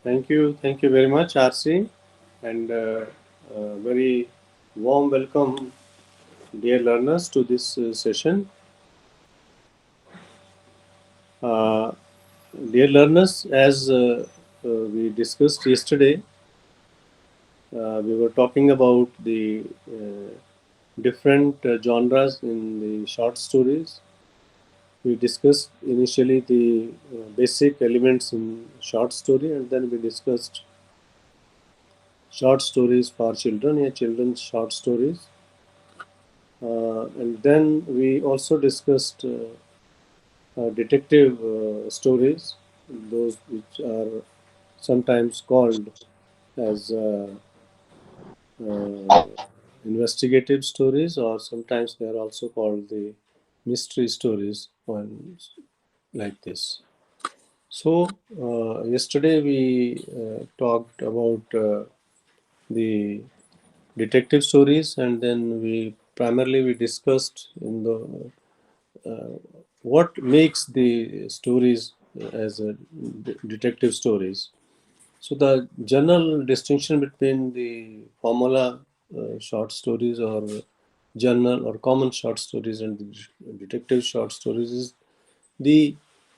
Thank you very much, RC, and very warm welcome, dear learners, to this session. Uh, Dear learners, as we discussed yesterday, we were talking about the different genres in the short stories. We discussed initially the basic elements in short story, and then we discussed short stories for children, children's short stories. And then we also discussed detective stories, those which are sometimes called as uh, investigative stories, or sometimes they are also called the mystery stories, like this. So, yesterday we talked about the detective stories, and then we discussed in the what makes the stories as a detective stories. So the general distinction between the formula short stories, or general or common short stories, and the detective short stories is the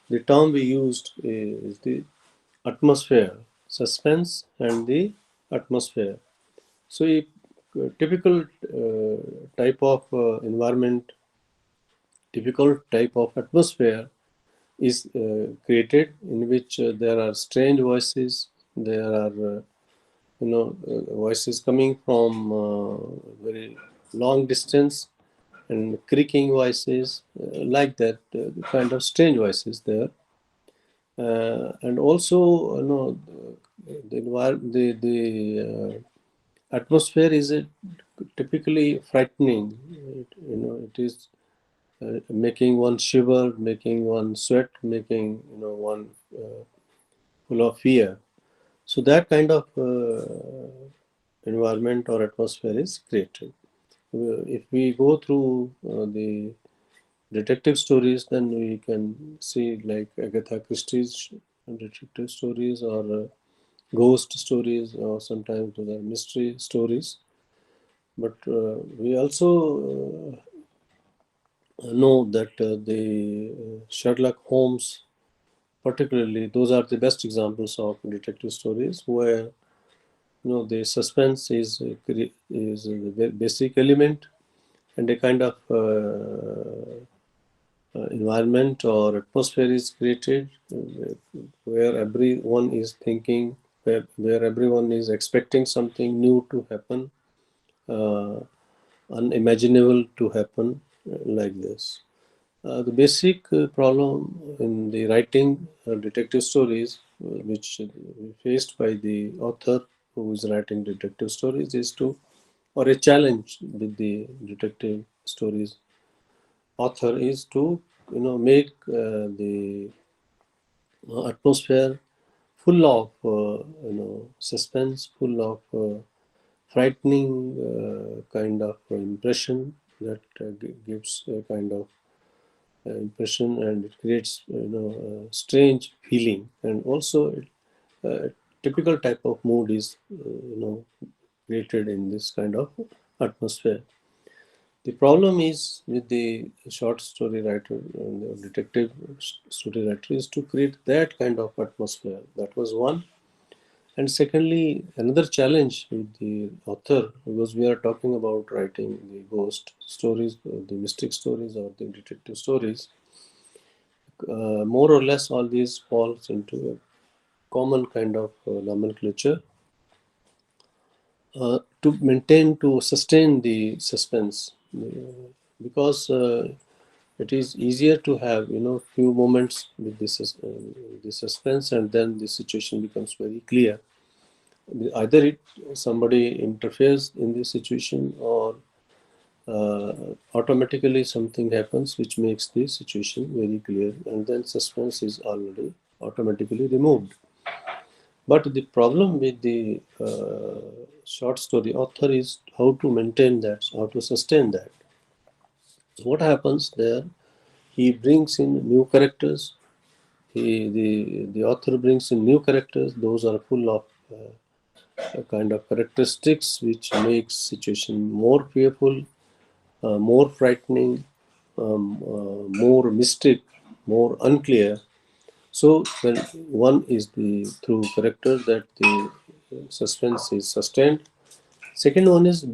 the term we used is the atmosphere, suspense, and the atmosphere. So a typical type of environment, typical type of atmosphere is created in which there are strange voices, there are voices coming from very long distance, and creaking voices, like that, kind of strange voices there. And also, the atmosphere is typically frightening. It is making one shiver, making one sweat, making one full of fear. So that kind of environment or atmosphere is created. If we go through the detective stories, then we can see like Agatha Christie's detective stories, or ghost stories, or sometimes the mystery stories. But we also know that the Sherlock Holmes, particularly, those are the best examples of detective stories where the suspense is a basic element, and a kind of environment or atmosphere is created where everyone is thinking, where everyone is expecting something new to happen, uh, unimaginable to happen, like this. The basic problem in the writing detective stories, which faced by the author who is writing detective stories, is to, or a challenge with the detective stories author, is to make the atmosphere full of suspense, full of frightening kind of impression that gives a kind of impression, and it creates a strange feeling, and also a typical type of mood is created in this kind of atmosphere. The problem is with the short story writer and the detective story writer is to create that kind of atmosphere. That was one. And secondly, another challenge with the author, because we are talking about writing the ghost stories, the mystic stories, or the detective stories, more or less all these falls into a common kind of nomenclature to sustain the suspense, because it is easier to have few moments with the suspense, and then the situation becomes very clear. Either somebody interferes in the situation, or automatically something happens which makes the situation very clear, and then suspense is already automatically removed. But the problem with the short story author is how to maintain that, how to sustain that. What happens there? He brings in new characters, the author brings in new characters. Those are full of a kind of characteristics which makes situation more fearful, more frightening, more mystic, more unclear. So when one is the through character that the suspense is sustained. Second one is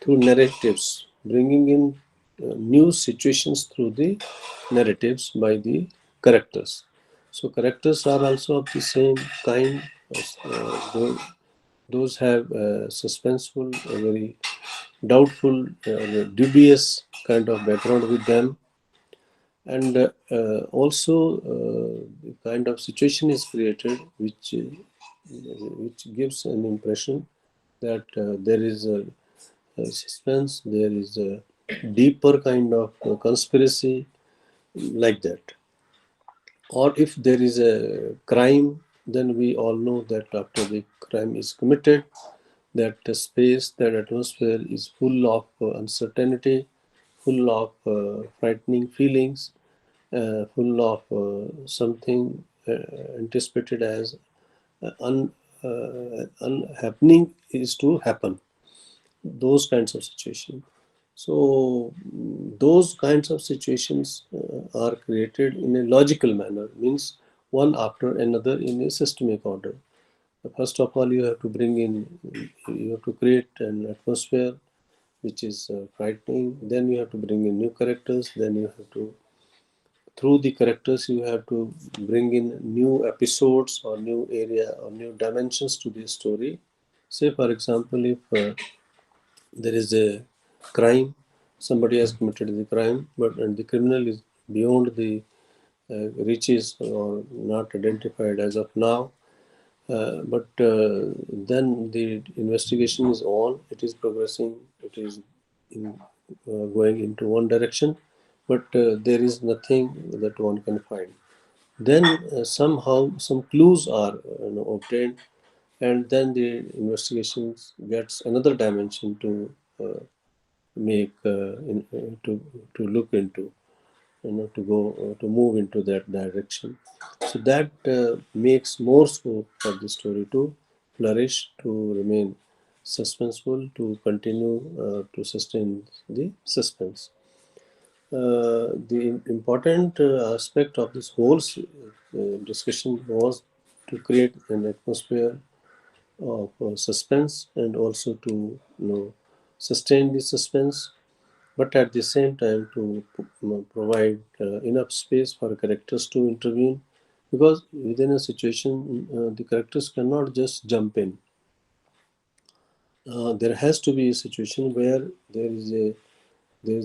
through narratives, bringing in new situations through the narratives by the characters. So characters are also of the same kind. Those have suspenseful, very doubtful, dubious kind of background with them, and also the kind of situation is created which gives an impression that there is a suspense, there is a deeper kind of conspiracy, like that. Or if there is a crime, then we all know that after the crime is committed, that space, that atmosphere is full of uncertainty, full of frightening feelings, full of something anticipated as unhappening is to happen. Those kinds of situations. So those kinds of situations are created in a logical manner, means one after another in a systemic order. First of all, you have to bring in, you have to create an atmosphere which is frightening. Then you have to bring in new characters. Then you have to, through the characters, you have to bring in new episodes or new area or new dimensions to the story. Say, for example, if there is a crime, somebody has committed the crime, but and the criminal is beyond the reaches or not identified as of now. But then the investigation is on, it is progressing, it is going into one direction, but there is nothing that one can find. Then somehow some clues are obtained, and then the investigations gets another dimension to make to look into, to go to move into that direction. So that makes more scope for the story to flourish, to remain suspenseful, to continue to sustain the suspense. The important aspect of this whole discussion was to create an atmosphere of suspense, and also to sustain the suspense, but at the same time to provide enough space for characters to intervene, because within a situation the characters cannot just jump in. There has to be a situation where there is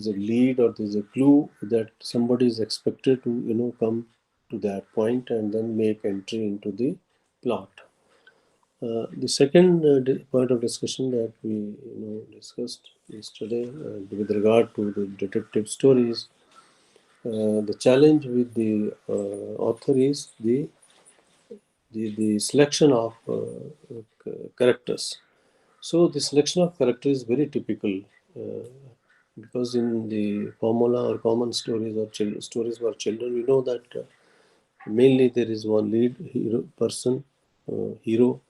a lead, or there is a clue that somebody is expected to come to that point and then make entry into the plot. The second point of discussion that we discussed yesterday with regard to the detective stories, the challenge with the author is the selection of characters. So the selection of characters is very typical, because in the formula or common stories or stories for children, we know that mainly there is one lead hero person, hero,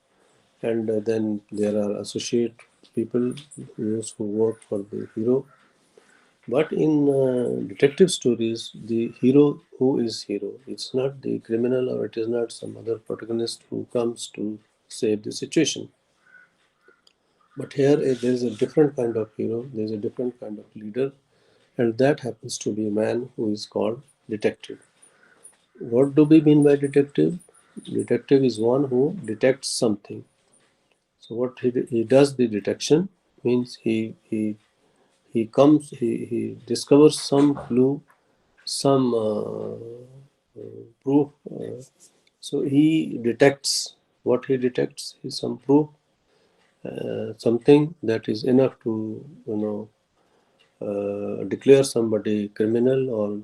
and then there are associate people, those who work for the hero. But in detective stories, the hero, who is hero? It's not the criminal, or it is not some other protagonist who comes to save the situation. But here there is a different kind of hero, there is a different kind of leader, and that happens to be a man who is called detective. What do we mean by detective? Detective is one who detects something. So what he does the detection means he discovers some clue, some proof. So he detects, what he detects is some proof, something that is enough to declare somebody criminal or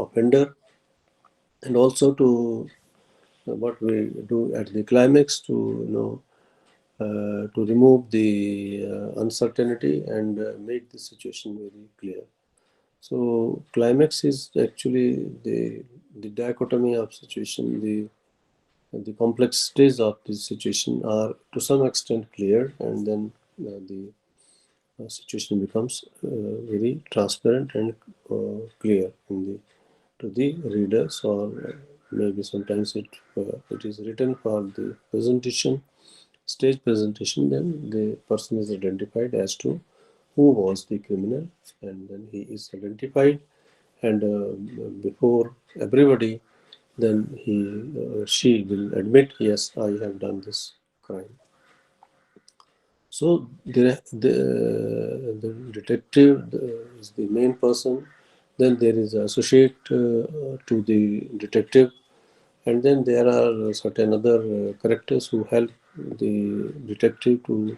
offender, and also to what we do at the climax to to remove the uncertainty and make the situation very clear. So climax is actually the dichotomy of situation. The complexities of the situation are to some extent clear, and then the situation becomes very transparent and clear in the to the readers, or maybe sometimes it is written for the presentation, stage presentation. Then the person is identified as to who was the criminal, and then he is identified, and before everybody, then she will admit, yes, I have done this crime. So the detective is the main person. Then there is an associate to the detective, and then there are certain other characters who help the detective to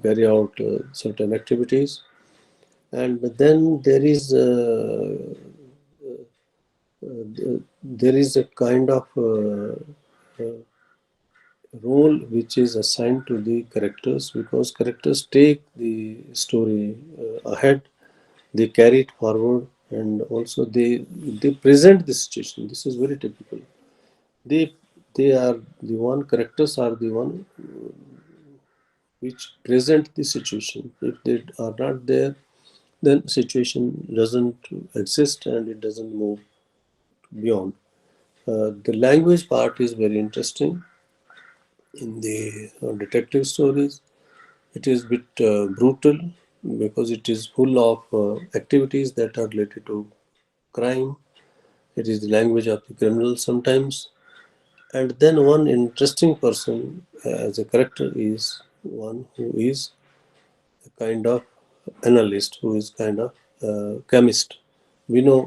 carry out certain activities. And then there is a kind of role which is assigned to the characters, because characters take the story ahead, they carry it forward, and also they present the situation. This is very typical. They they are the one, characters are the one which present the situation. If they are not there, then situation doesn't exist and it doesn't move beyond. The language part is very interesting in the detective stories. It is bit brutal because it is full of activities that are related to crime. It is the language of the criminal sometimes. And then one interesting person as a character is one who is a kind of analyst, who is kind of chemist. We know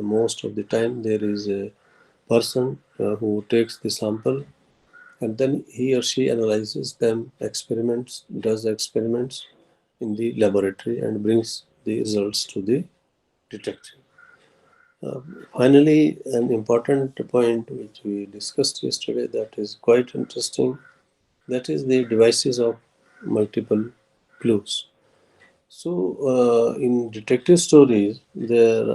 most of the time there is a person who takes the sample, and then he or she analyzes them, experiments, does experiments in the laboratory, and brings the results to the detective. Finally, an important point which we discussed yesterday that is quite interesting, that is the devices of multiple clues. So, in detective stories, their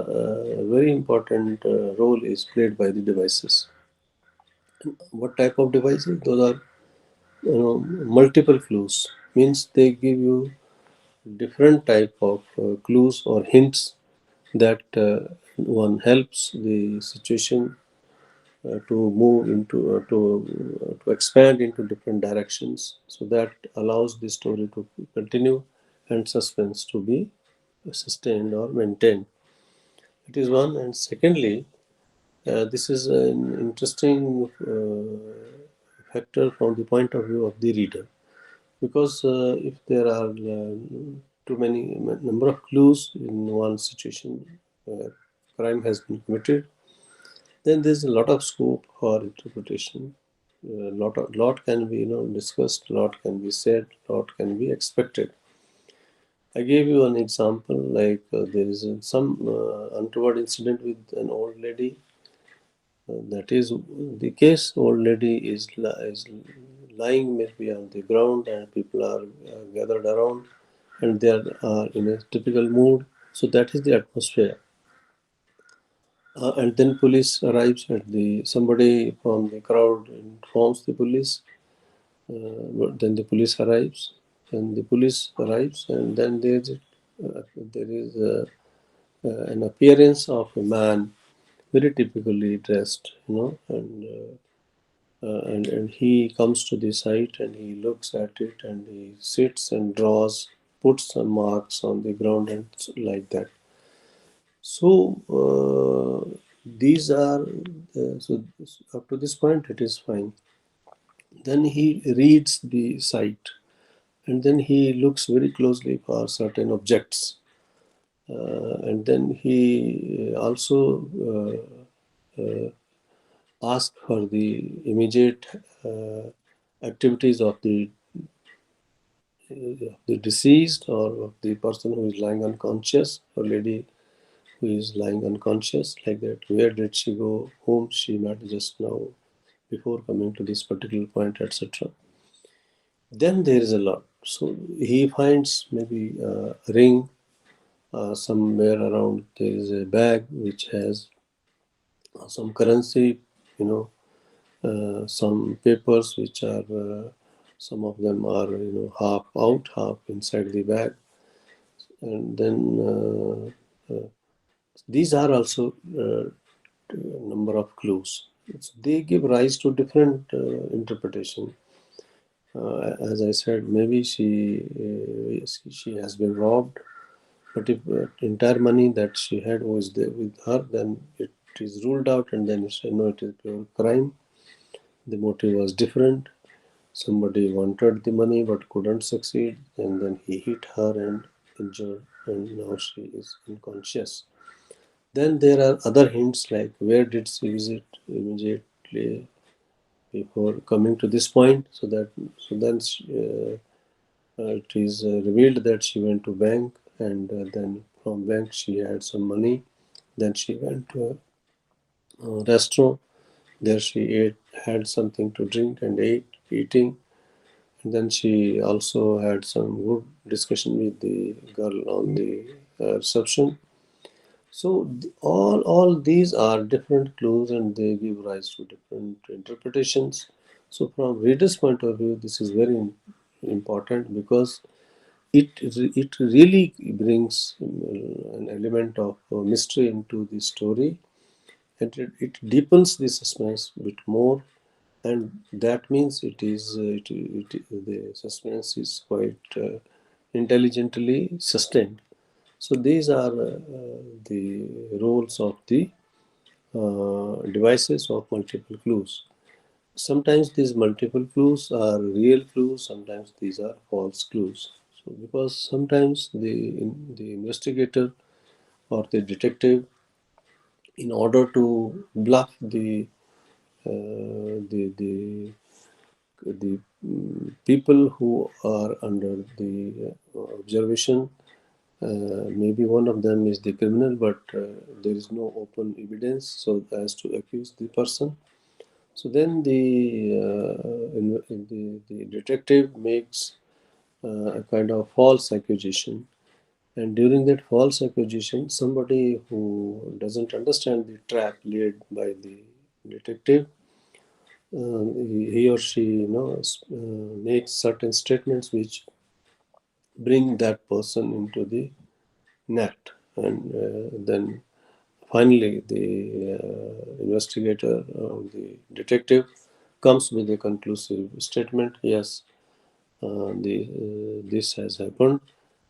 very important role is played by the devices. What type of devices? Those are, multiple clues. Means they give you different type of clues or hints that one helps the situation to move into to expand into different directions, so that allows the story to continue and suspense to be sustained or maintained. It is one. And secondly, this is an interesting factor from the point of view of the reader, because if there are too many number of clues in one situation where crime has been committed, then there's a lot of scope for interpretation. Lot can be discussed, lot can be said, lot can be expected. I gave you an example, like there is some untoward incident with an old lady. That is the case. Old lady is lying maybe on the ground, and people are gathered around, and they are in a typical mood. So that is the atmosphere. And then police arrives at the somebody from the crowd informs the police. Then the police arrives, and the police arrives, and then there is an appearance of a man, very typically dressed, and he comes to the site and he looks at it and he sits and draws, puts some marks on the ground and like that. So these are so up to this point it is fine. Then he reads the site, and then he looks very closely for certain objects, and then he also asks for the immediate activities of the deceased, or of the person who is lying unconscious, or lady who is lying unconscious, like that. Where did she go? Whom she met just now before coming to this particular point, etc. Then there is a lot. So he finds maybe a ring, Somewhere around there is a bag which has some currency, you know, some papers which are, some of them are, half out, half inside the bag. And then these are also number of clues. So they give rise to different interpretation. As I said, maybe she has been robbed, but if entire money that she had was there with her, then it is ruled out, and then you say no, it is pure crime. The motive was different. Somebody wanted the money but couldn't succeed, and then he hit her and injured, and now she is unconscious. Then there are other hints like where did she visit immediately before coming to this point, so then it is revealed that she went to bank, and then from bank she had some money. Then she went to a restaurant. There she had something to drink and eating. And then she also had some good discussion with the girl on the reception. So all these are different clues, and they give rise to different interpretations. So from reader's point of view, this is very important because it really brings an element of mystery into the story, and it deepens the suspense a bit more, and that means the suspense is quite intelligently sustained. So these are the roles of the devices of multiple clues. Sometimes these multiple clues are real clues, sometimes these are false clues. So because sometimes the investigator or the detective, in order to bluff the people who are under the observation, maybe one of them is the criminal, but there is no open evidence so as to accuse the person. So then the detective makes a kind of false accusation, and during that false accusation, somebody who doesn't understand the trap laid by the detective, he or she, makes certain statements which bring that person into the net, and then finally the investigator or the detective comes with a conclusive statement. Yes, this has happened,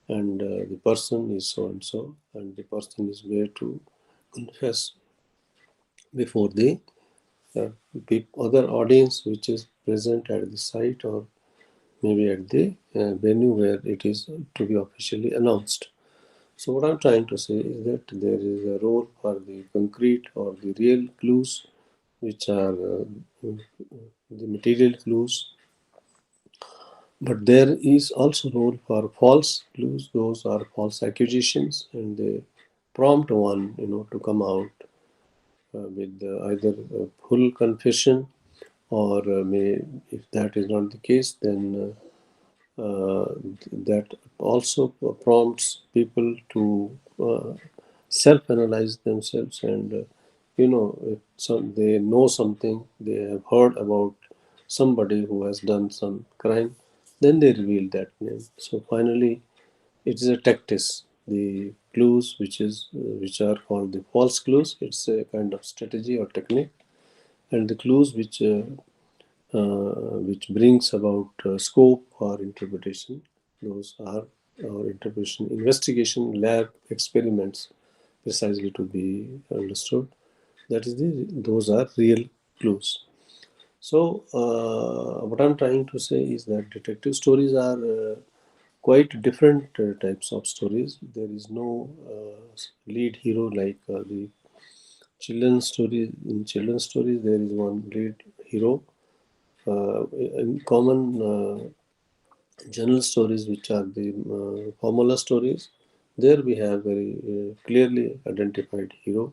and the person is so and so, and the person is made to confess before the uh, other audience which is present at the site, or maybe at the venue where it is to be officially announced. So what I'm trying to say is that there is a role for the concrete or the real clues, which are the material clues, but there is also role for false clues. Those are false accusations, and they prompt one, to come out with either a full confession, or if that is not the case, then that also prompts people to self-analyze themselves, and if they know something, they have heard about somebody who has done some crime, then they reveal that name. So finally, it is a tactics. The clues, which are called the false clues, it's a kind of strategy or technique, and the clues which brings about scope for interpretation. Those are our interpretation investigation lab experiments precisely to be understood. That is those are real clues. So what I'm trying to say is that detective stories are quite different types of stories. There is no lead hero like the children's stories. In children's stories, there is one lead hero. In common general stories, which are the formula stories, there we have very clearly identified hero.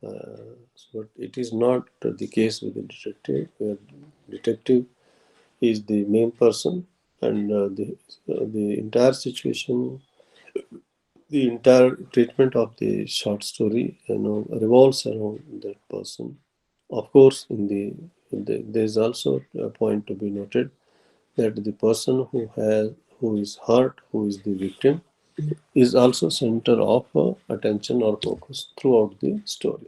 But it is not the case with the detective, where detective is the main person, and the entire situation The entire treatment of the short story, revolves around that person. Of course, there is also a point to be noted that the person who is hurt, who is the victim, is also center of attention or focus throughout the story.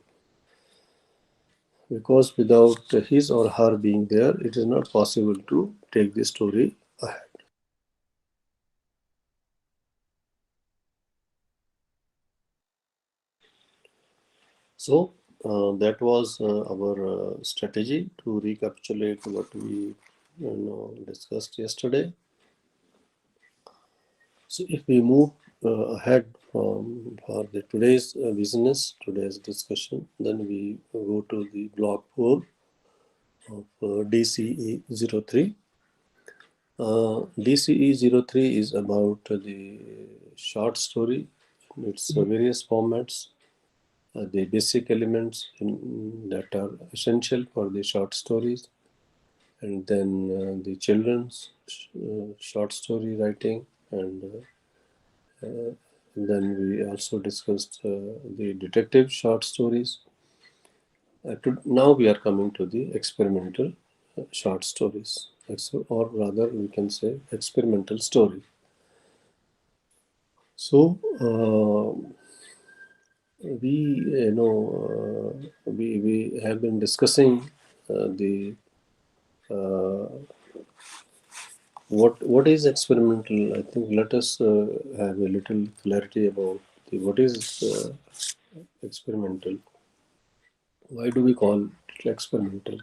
Because without his or her being there, it is not possible to take the story ahead. So that was our strategy to recapitulate what we discussed yesterday. So if we move ahead for the today's today's discussion, then we go to the block 4 of DCE 03. DCE 03 is about the short story, its various formats, the basic elements that are essential for the short stories, and then the children's short story writing, and then we also discussed the detective short stories. Now we are coming to the experimental short stories, or rather we can say experimental story. So we we have been discussing the what is experimental. I think let us have a little clarity about what is experimental. Why do we call it experimental?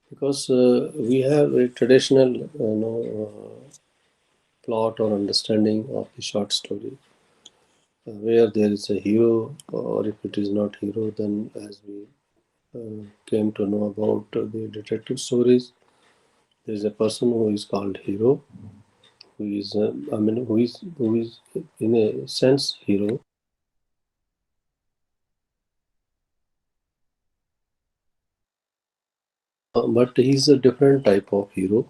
Because we have a traditional plot or understanding of the short story, where there is a hero, or if it is not hero, then as we came to know about the detective stories, there is a person who is called hero, who is who is in a sense hero, but he's a different type of hero.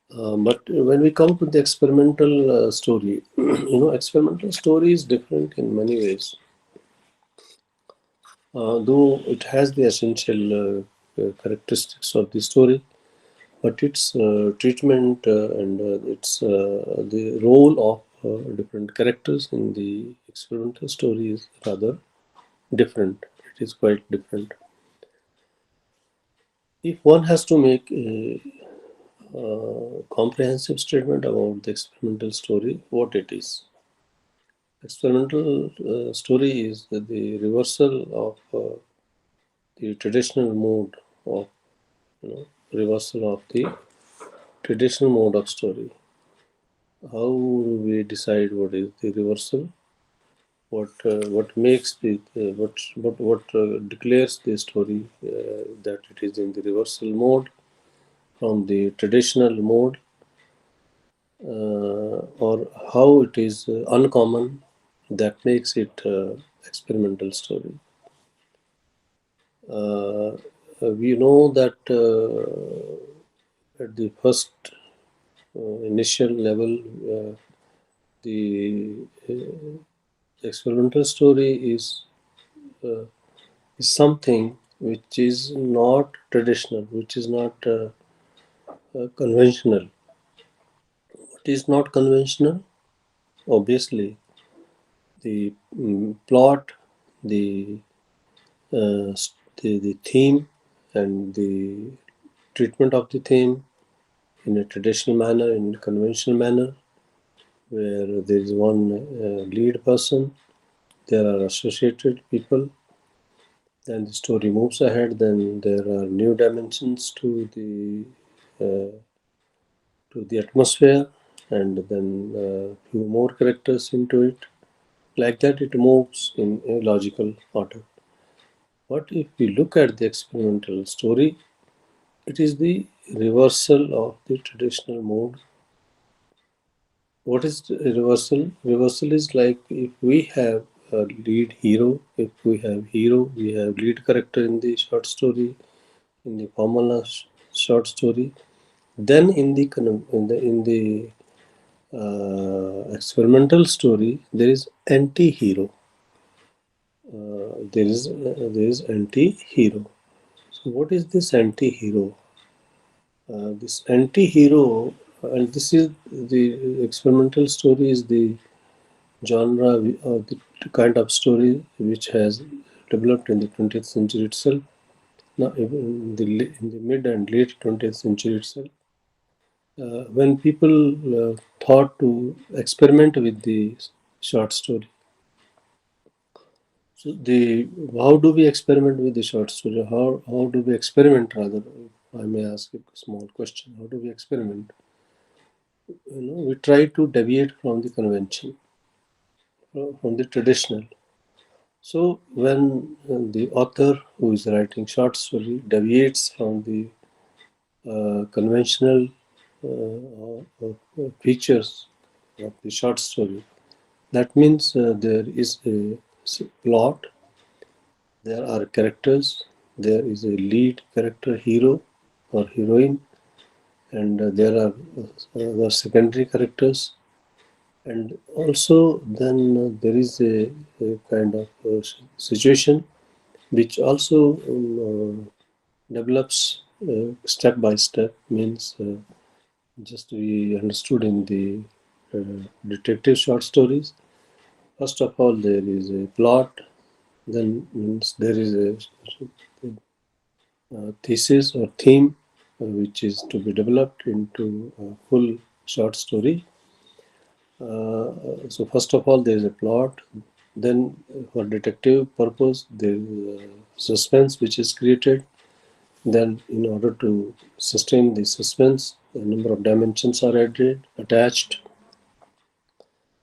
But when we come to the experimental story, experimental story is different in many ways. Though it has the essential characteristics of the story, but its treatment and its the role of different characters in the experimental story is rather different. It is quite different. If one has to make a comprehensive statement about the experimental story, what it is. Experimental story is the reversal of the traditional mode of reversal of the traditional mode of story. How do we decide what is the reversal? What makes what declares the story that it is in the reversal mode from the traditional mode, or how it is uncommon that makes it experimental story. We know that at the first initial level, the experimental story is something which is not traditional, which is not conventional. What is not conventional? Obviously, the plot, the, the theme, and the treatment of the theme in a traditional manner, in a conventional manner, where there is one lead person, there are associated people, then the story moves ahead, then there are new dimensions to the atmosphere, and then few more characters into it. Like that, it moves in a logical order. But if we look at the experimental story, it is the reversal of the traditional mode. What is the reversal? Reversal is like if we have a lead hero, if we have hero, we have lead character in the short story, in the formula short story. Then in the experimental story, there is anti-hero. There is anti-hero. So what is this anti-hero? This anti-hero, and this is the experimental story is the genre or the kind of story which has developed in the 20th century itself. Now, in the mid and late 20th century itself, when people thought to experiment with the short story. So the how do we experiment with the short story? How do we experiment rather? I may ask a small question. How do we experiment? We try to deviate from the convention, from the traditional. So when the author who is writing short story deviates from the conventional features of the short story, that means there is a plot, there are characters, there is a lead character, hero or heroine, and there are other secondary characters, and also then there is a kind of situation which also develops step by step, means just we understood in the detective short stories. First of all, there is a plot, then means there is a thesis or theme which is to be developed into a full short story. So first of all, there is a plot. Then, for detective purpose, there is suspense which is created. Then, in order to sustain the suspense, a number of dimensions are added, attached.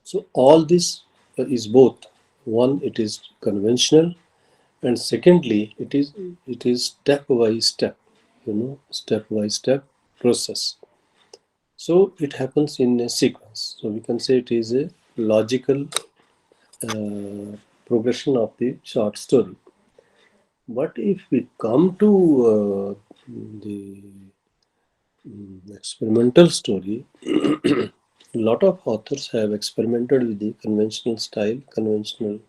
So all this is both. One, it is conventional, and secondly, it is step by step. Step by step process. So it happens in a sequence. So we can say it is a logical progression of the short story. But if we come to the experimental story, a lot of authors have experimented with the conventional style, conventional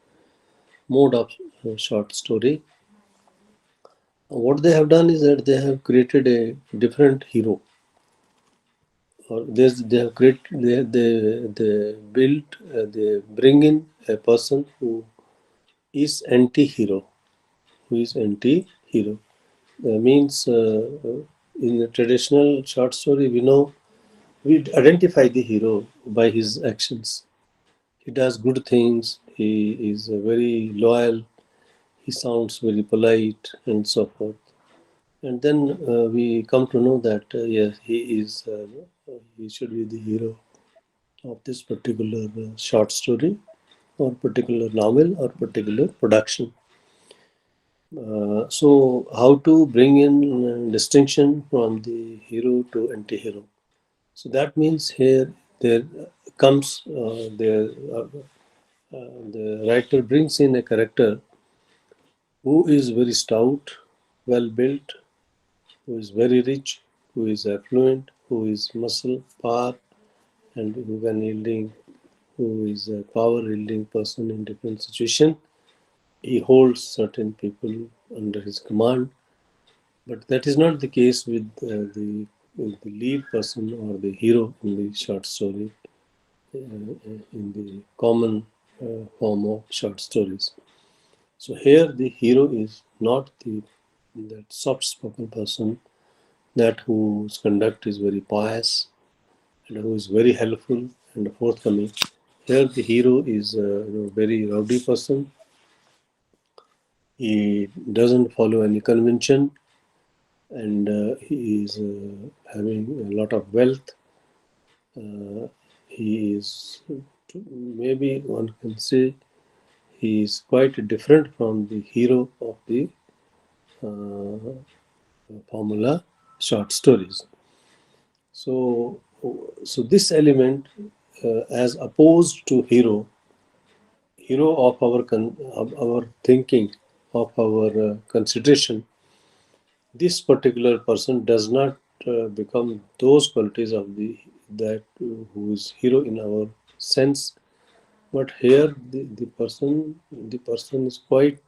mode of short story. What they have done is that they have created a different hero. Or they have created, they built, they bring in a person who is anti-hero, who is anti-hero. Means in the traditional short story, we know we identify the hero by his actions. He does good things. He is very loyal. He sounds very polite and so forth. And then we come to know that yes, he is. He should be the hero of this particular short story, or particular novel, or particular production. So, how to bring in distinction from the hero to anti-hero? So that means here there comes the writer brings in a character who is very stout, well built, who is very rich, who is affluent, who is muscle power, and who can yielding, who is a power yielding person in different situation. He holds certain people under his command, but that is not the case with the lead person or the hero in the short story, in the common form of short stories. So here the hero is not that soft-spoken person, that whose conduct is very pious and who is very helpful and forthcoming. Here the hero is a very rowdy person. He doesn't follow any convention, and he is having a lot of wealth. He is, maybe one can say, he is quite different from the hero of the uh, formula short stories. So, so this element, as opposed to hero of of our thinking, of our consideration, this particular person does not become those qualities of the that who is hero in our sense. But here the person is quite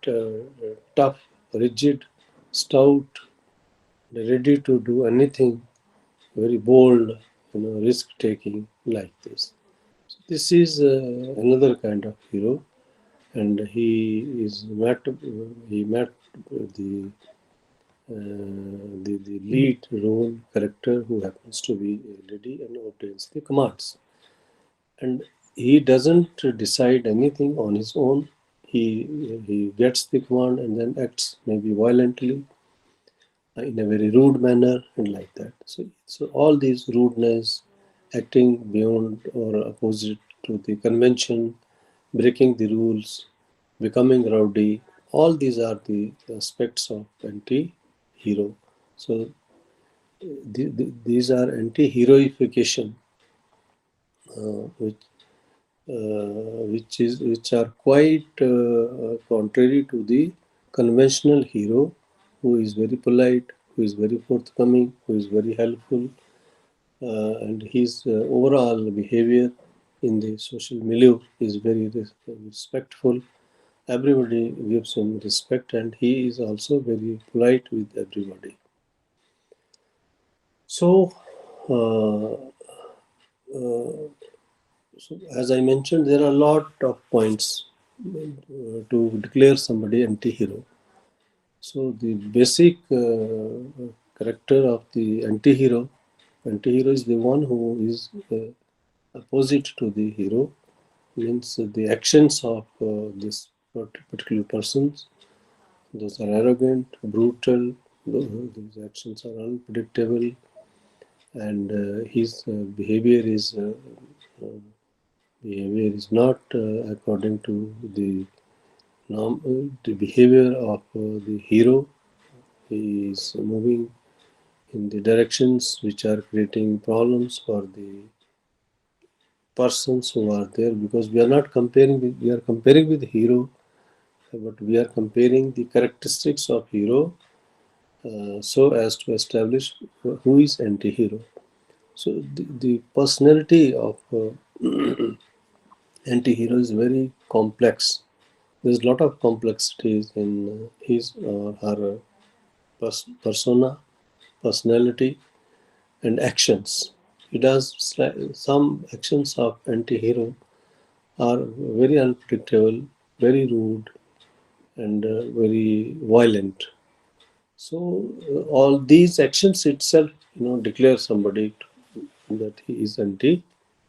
tough, rigid, stout, ready to do anything, very bold, risk taking like this. So this is another kind of hero, and he met the the lead role character who happens to be a lady and obtains the commands. And he doesn't decide anything on his own. He gets the command and then acts maybe violently in a very rude manner and like that. So all these rudeness, acting beyond or opposite to the convention, breaking the rules, becoming rowdy, all these are the aspects of anti-hero. So these are anti-heroification, which which are quite contrary to the conventional hero, who is very polite, who is very forthcoming, who is very helpful, and his overall behavior in the social milieu is very respectful. Everybody gives him respect, and he is also very polite with everybody. So, uh, uh, so as I mentioned, there are a lot of points to declare somebody anti-hero. So the basic character of the anti-hero is the one who is opposite to the hero, means the actions of this particular persons, those are arrogant, brutal, those actions are unpredictable, and his behavior is not according to the behavior of the hero. He is moving in the directions which are creating problems for the persons who are there, because we are comparing with hero, but we are comparing the characteristics of hero so as to establish who is anti-hero. So the personality of anti-hero is very complex. There's a lot of complexities in his or her persona, personality, and actions. He does some actions of anti-hero are very unpredictable, very rude, and very violent. So all these actions itself, declare somebody that he is anti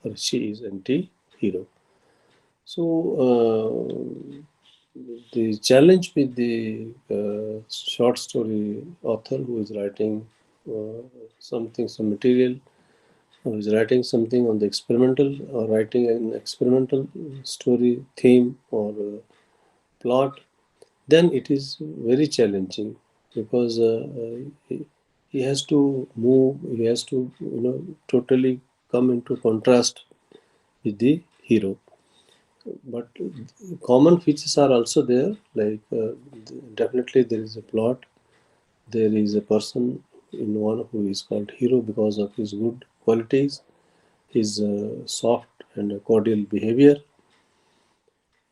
or she is anti-hero. So the challenge with the short story author who is writing some material, who is writing something on the experimental, or writing an experimental story theme or plot, then it is very challenging, because he has to move, he has to totally come into contrast with the hero. But common features are also there, like definitely there is a plot, there is a person in one who is called hero because of his good qualities, his soft and cordial behavior.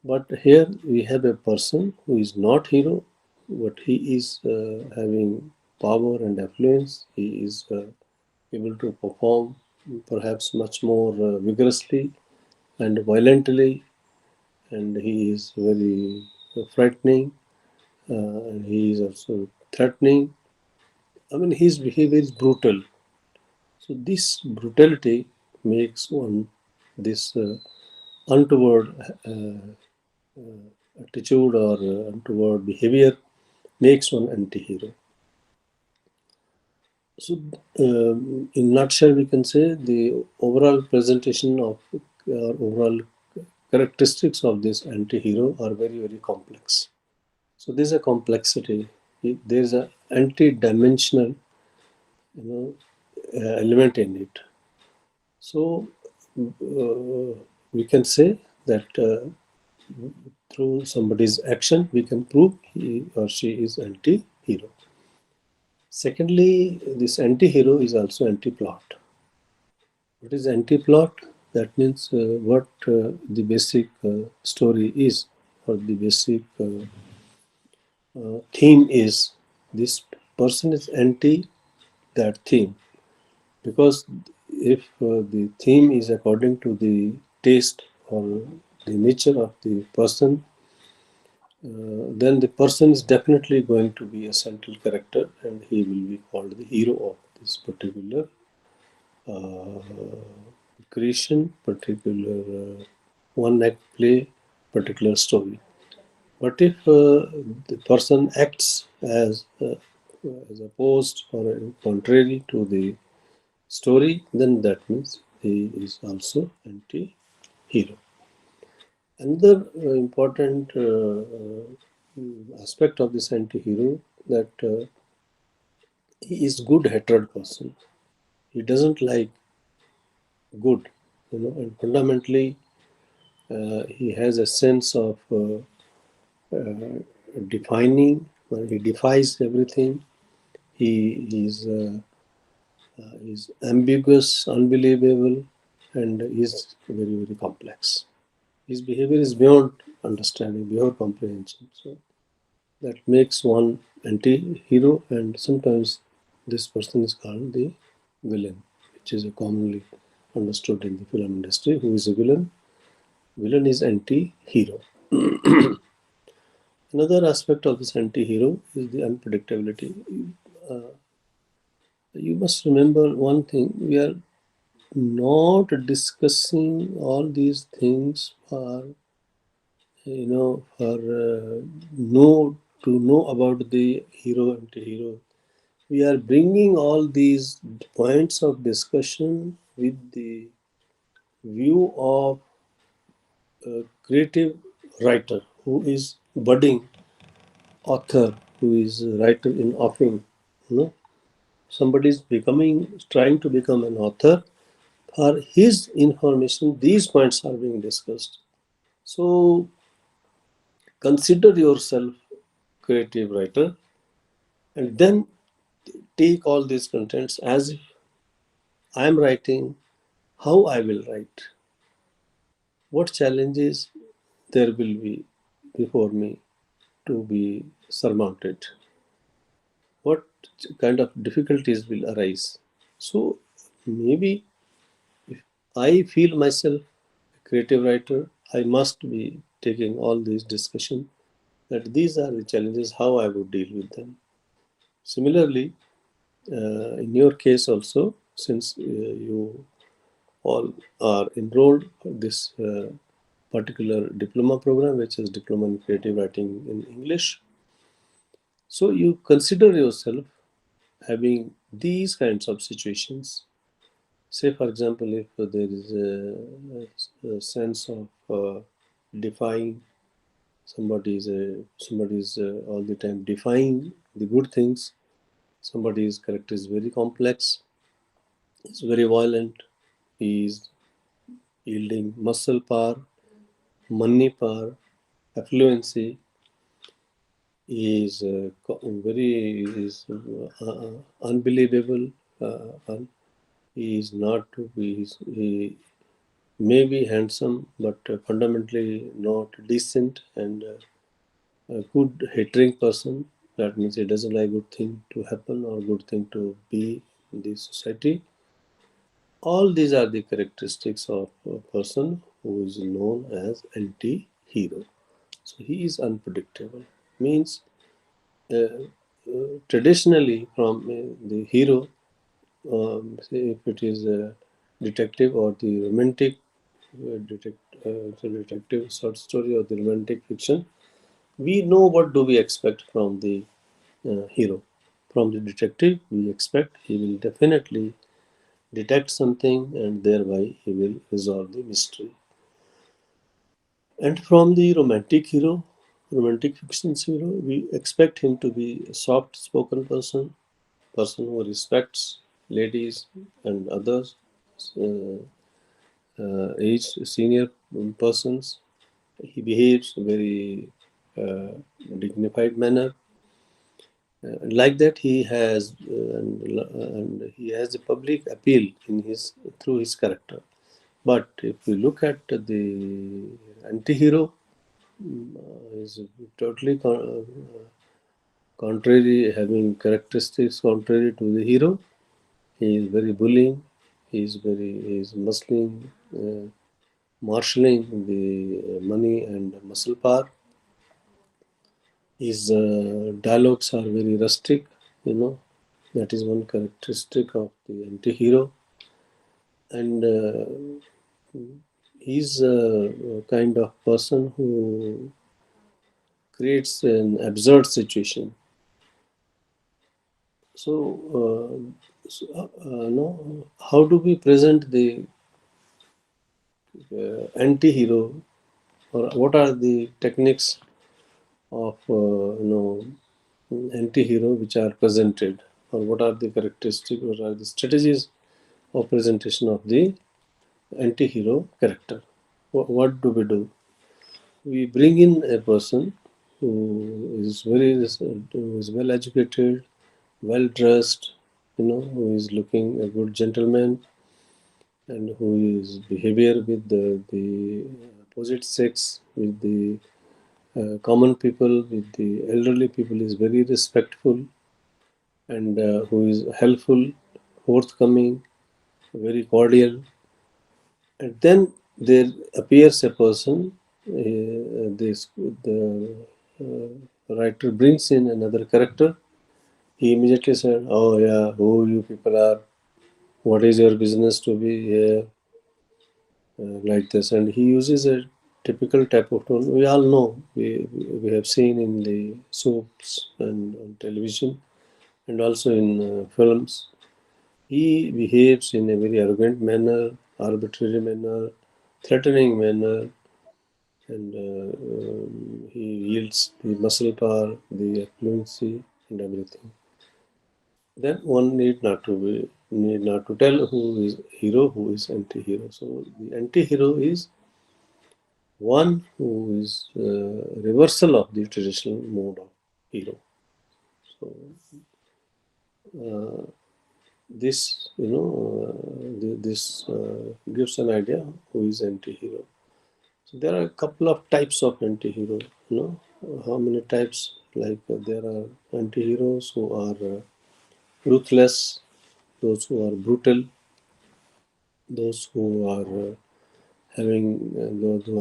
But here we have a person who is not hero, but he is having power and affluence. He is able to perform perhaps much more vigorously and violently, and he is very frightening, and he is also threatening. I mean, his behavior is brutal. So this brutality makes one this untoward attitude or untoward behavior makes one anti-hero. So, in nutshell, we can say the overall presentation of overall characteristics of this anti-hero are very, very complex. So there's a complexity. There's an anti-dimensional, element in it. So we can say that through somebody's action, we can prove he or she is anti-hero. Secondly, this anti-hero is also anti-plot. What is anti-plot? That means what the basic story is, or the basic theme is. This person is anti that theme, because if the theme is according to the taste or the nature of the person, then the person is definitely going to be a central character, and he will be called the hero of this particular uh, creation, particular one act play, particular story. But if the person acts as opposed or contrary to the story, then that means he is also anti-hero. Another important aspect of this anti-hero, that he is good-hatred person. He doesn't like good, and fundamentally he has a sense of defining. Well, he defies everything. He is ambiguous, unbelievable, and is very, very complex. His behavior is beyond understanding, beyond comprehension. So that makes one anti-hero, and sometimes this person is called the villain, which is a commonly understood in the film industry. Who is a villain? Villain is anti-hero. Another aspect of this anti-hero is the unpredictability. Uh, you must remember one thing: we are not discussing all these things for know to know about the hero anti-hero. We are bringing all these points of discussion with the view of a creative writer who is budding author, who is a writer in offing. You know, somebody is trying to become an author. For his information, these points are being discussed. So consider yourself creative writer, and then take all these contents as if I am writing, how I will write, what challenges there will be before me to be surmounted, what kind of difficulties will arise. So maybe if I feel myself a creative writer, I must be taking all these discussion, that these are the challenges, how I would deal with them. Similarly, in your case also, since you all are enrolled for this particular diploma program, which is Diploma in Creative Writing in English. So you consider yourself having these kinds of situations. Say, for example, if there is a sense of defying, somebody is all the time defying the good things. Somebody's character is very complex, is very violent, he is yielding muscle power, money power, affluency, is unbelievable. He is not. He may be handsome, but fundamentally not decent and a good hatering person. That means he doesn't like good thing to happen or good thing to be in the society. All these are the characteristics of a person who is known as anti-hero. So he is unpredictable. Means traditionally from the hero, say if it is a detective or the romantic detective short story or the romantic fiction, we know what do we expect from the hero. From the detective, we expect he will definitely detect something and thereby he will resolve the mystery. And from the romantic fiction's hero, we expect him to be a soft-spoken person who respects ladies and others, uh, aged senior persons. He behaves very uh, dignified manner, Like that, he has and he has a public appeal in his through his character. But if we look at the anti-hero, is totally contrary, having characteristics contrary to the hero. He is very bullying. He is muscling, marshalling the money and muscle power. His dialogues are very rustic. That is one characteristic of the anti-hero, and he's a kind of person who creates an absurd situation. So, no, how do we present the anti-hero, or what are the techniques of anti-hero which are presented, or what are the characteristics, what are the strategies of presentation of the anti-hero character? What do we do? We bring in a person who is well educated, well dressed, who is looking a good gentleman, and who is behavior with the opposite sex, with the common people, with the elderly people, is very respectful, and who is helpful, forthcoming, very cordial. And then there appears a person. The writer brings in another character. He immediately said, "Oh yeah, who you people are? What is your business to be here?" Like this, and he uses a typical type of tone. We all know. We have seen in the soaps and on television, and also in films. He behaves in a very arrogant manner, arbitrary manner, threatening manner, and he yields the muscle power, the fluency, and everything. Then one need not to tell who is hero, who is anti-hero. So the anti-hero is one who is reversal of the traditional mode of hero. So this gives an idea who is anti-hero. So there are a couple of types of anti-hero. How many types? Like there are anti-heroes who are ruthless, those who are brutal, those who are having those who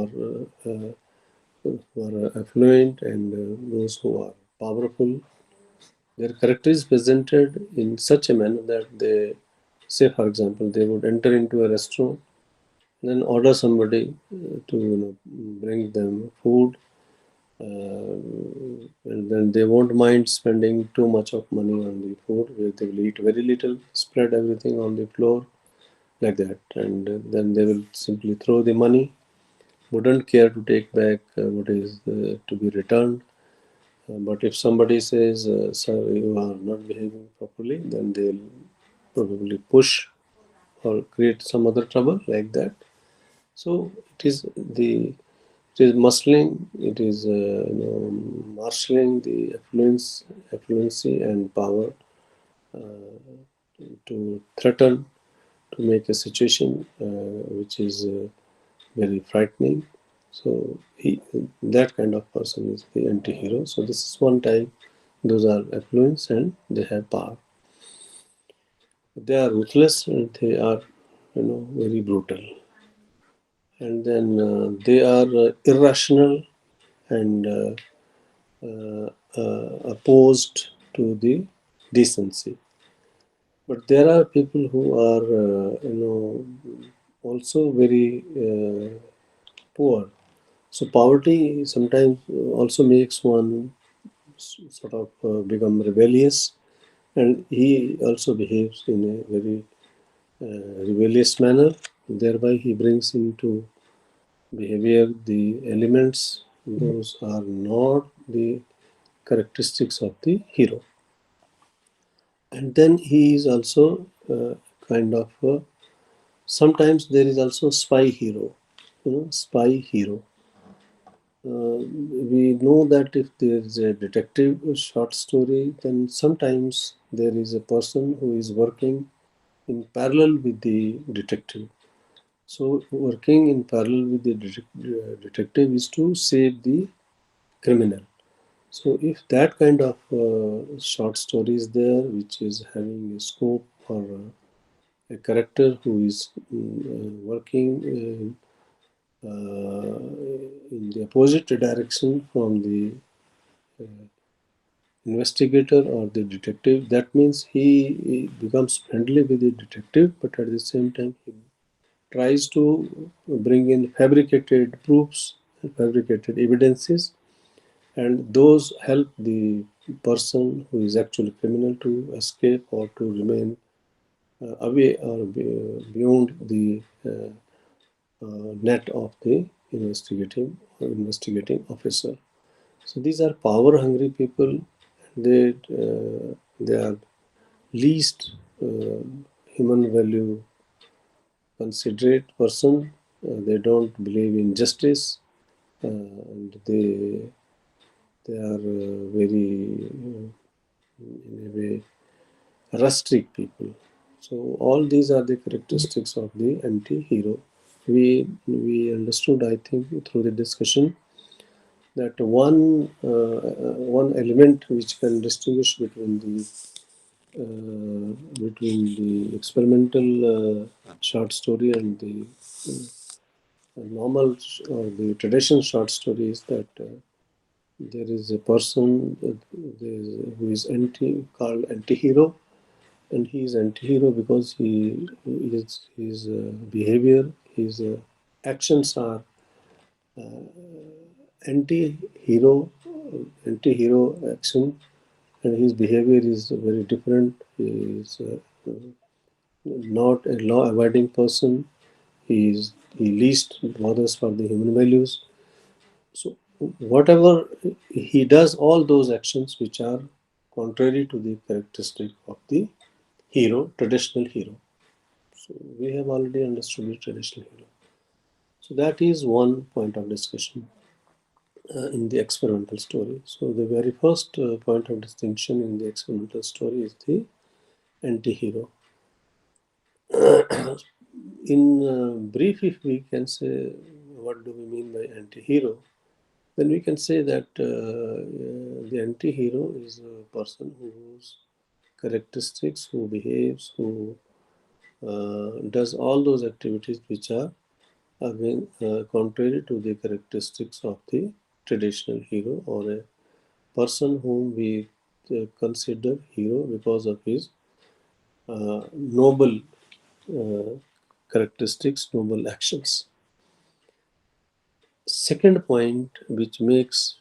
are affluent, and those who are powerful. Their character is presented in such a manner that they, say for example, they would enter into a restaurant, then order somebody to bring them food, and then they won't mind spending too much of money on the food, where they will eat very little, spread everything on the floor like that, and then they will simply throw the money, wouldn't care to take back what is to be returned. But if somebody says, "Sir, you are not behaving properly," then they'll probably push or create some other trouble like that. So it is muscling, it is marshalling the affluency and power to threaten, to make a situation which is very frightening. So that kind of person is the anti-hero. So this is one type. Those are affluence and they have power. They are ruthless and they are, very brutal. And then they are irrational and opposed to the decency. But there are people who are, also very poor. So poverty sometimes also makes one sort of become rebellious, and he also behaves in a very rebellious manner. Thereby, he brings into behavior the elements those are not the characteristics of the hero. And then he is also kind of sometimes there is also spy hero, spy hero. We know that if there is a detective short story, then sometimes there is a person who is working in parallel with the detective. So, working in parallel with the detective is to save the criminal. So, if that kind of short story is there, which is having a scope or a character who is working in the opposite direction from the investigator or the detective, that means he becomes friendly with the detective, but at the same time he tries to bring in fabricated proofs, fabricated evidences, and those help the person who is actually criminal to escape or to remain away or beyond the net of the investigating officer. So these are power hungry people. They are least human value considerate person. They don't believe in justice, and they are very in a way rustic people. So all these are the characteristics of the anti-hero. We understood, I think, through the discussion that one element which can distinguish between the experimental short story and the normal or the traditional short story is that there is a person who is called anti-hero, and he is anti-hero because his behavior, his actions are anti-hero, anti-hero action, and his behavior is very different. He is not a law-abiding person. He least bothers for the human values. So whatever he does, all those actions which are contrary to the characteristic of the hero, traditional hero. So we have already understood the traditional hero. So that is one point of discussion in the experimental story. So the very first point of distinction in the experimental story is the anti-hero. In brief, if we can say what do we mean by anti-hero, then we can say that the anti-hero is a person whose characteristics, who behaves, who does all those activities which are again contrary to the characteristics of the traditional hero, or a person whom we consider hero because of his noble uh, characteristics, noble actions. Second point which makes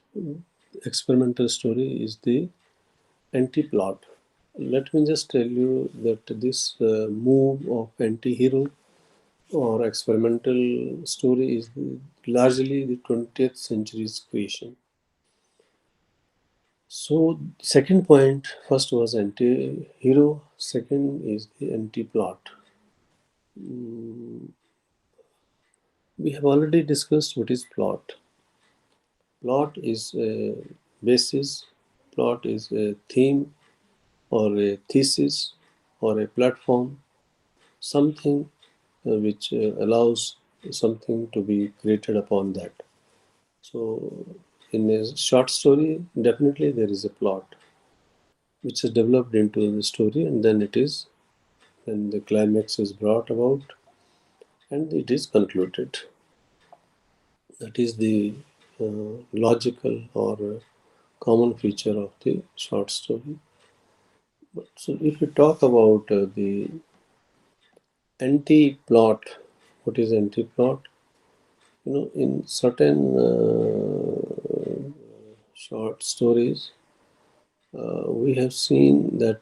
experimental story is the anti-plot. Let me just tell you that this move of anti-hero or experimental story is largely the 20th century's creation. So, second point, first was anti-hero, second is the anti-plot. We have already discussed what is plot. Plot is a basis, plot is a theme or a thesis or a platform, something which allows something to be created upon that. So, in a short story, definitely there is a plot which is developed into the story, and then it is when the climax is brought about and it is concluded. That is the logical or common feature of the short story. So, if we talk about the anti-plot, what is anti-plot? In certain short stories, we have seen that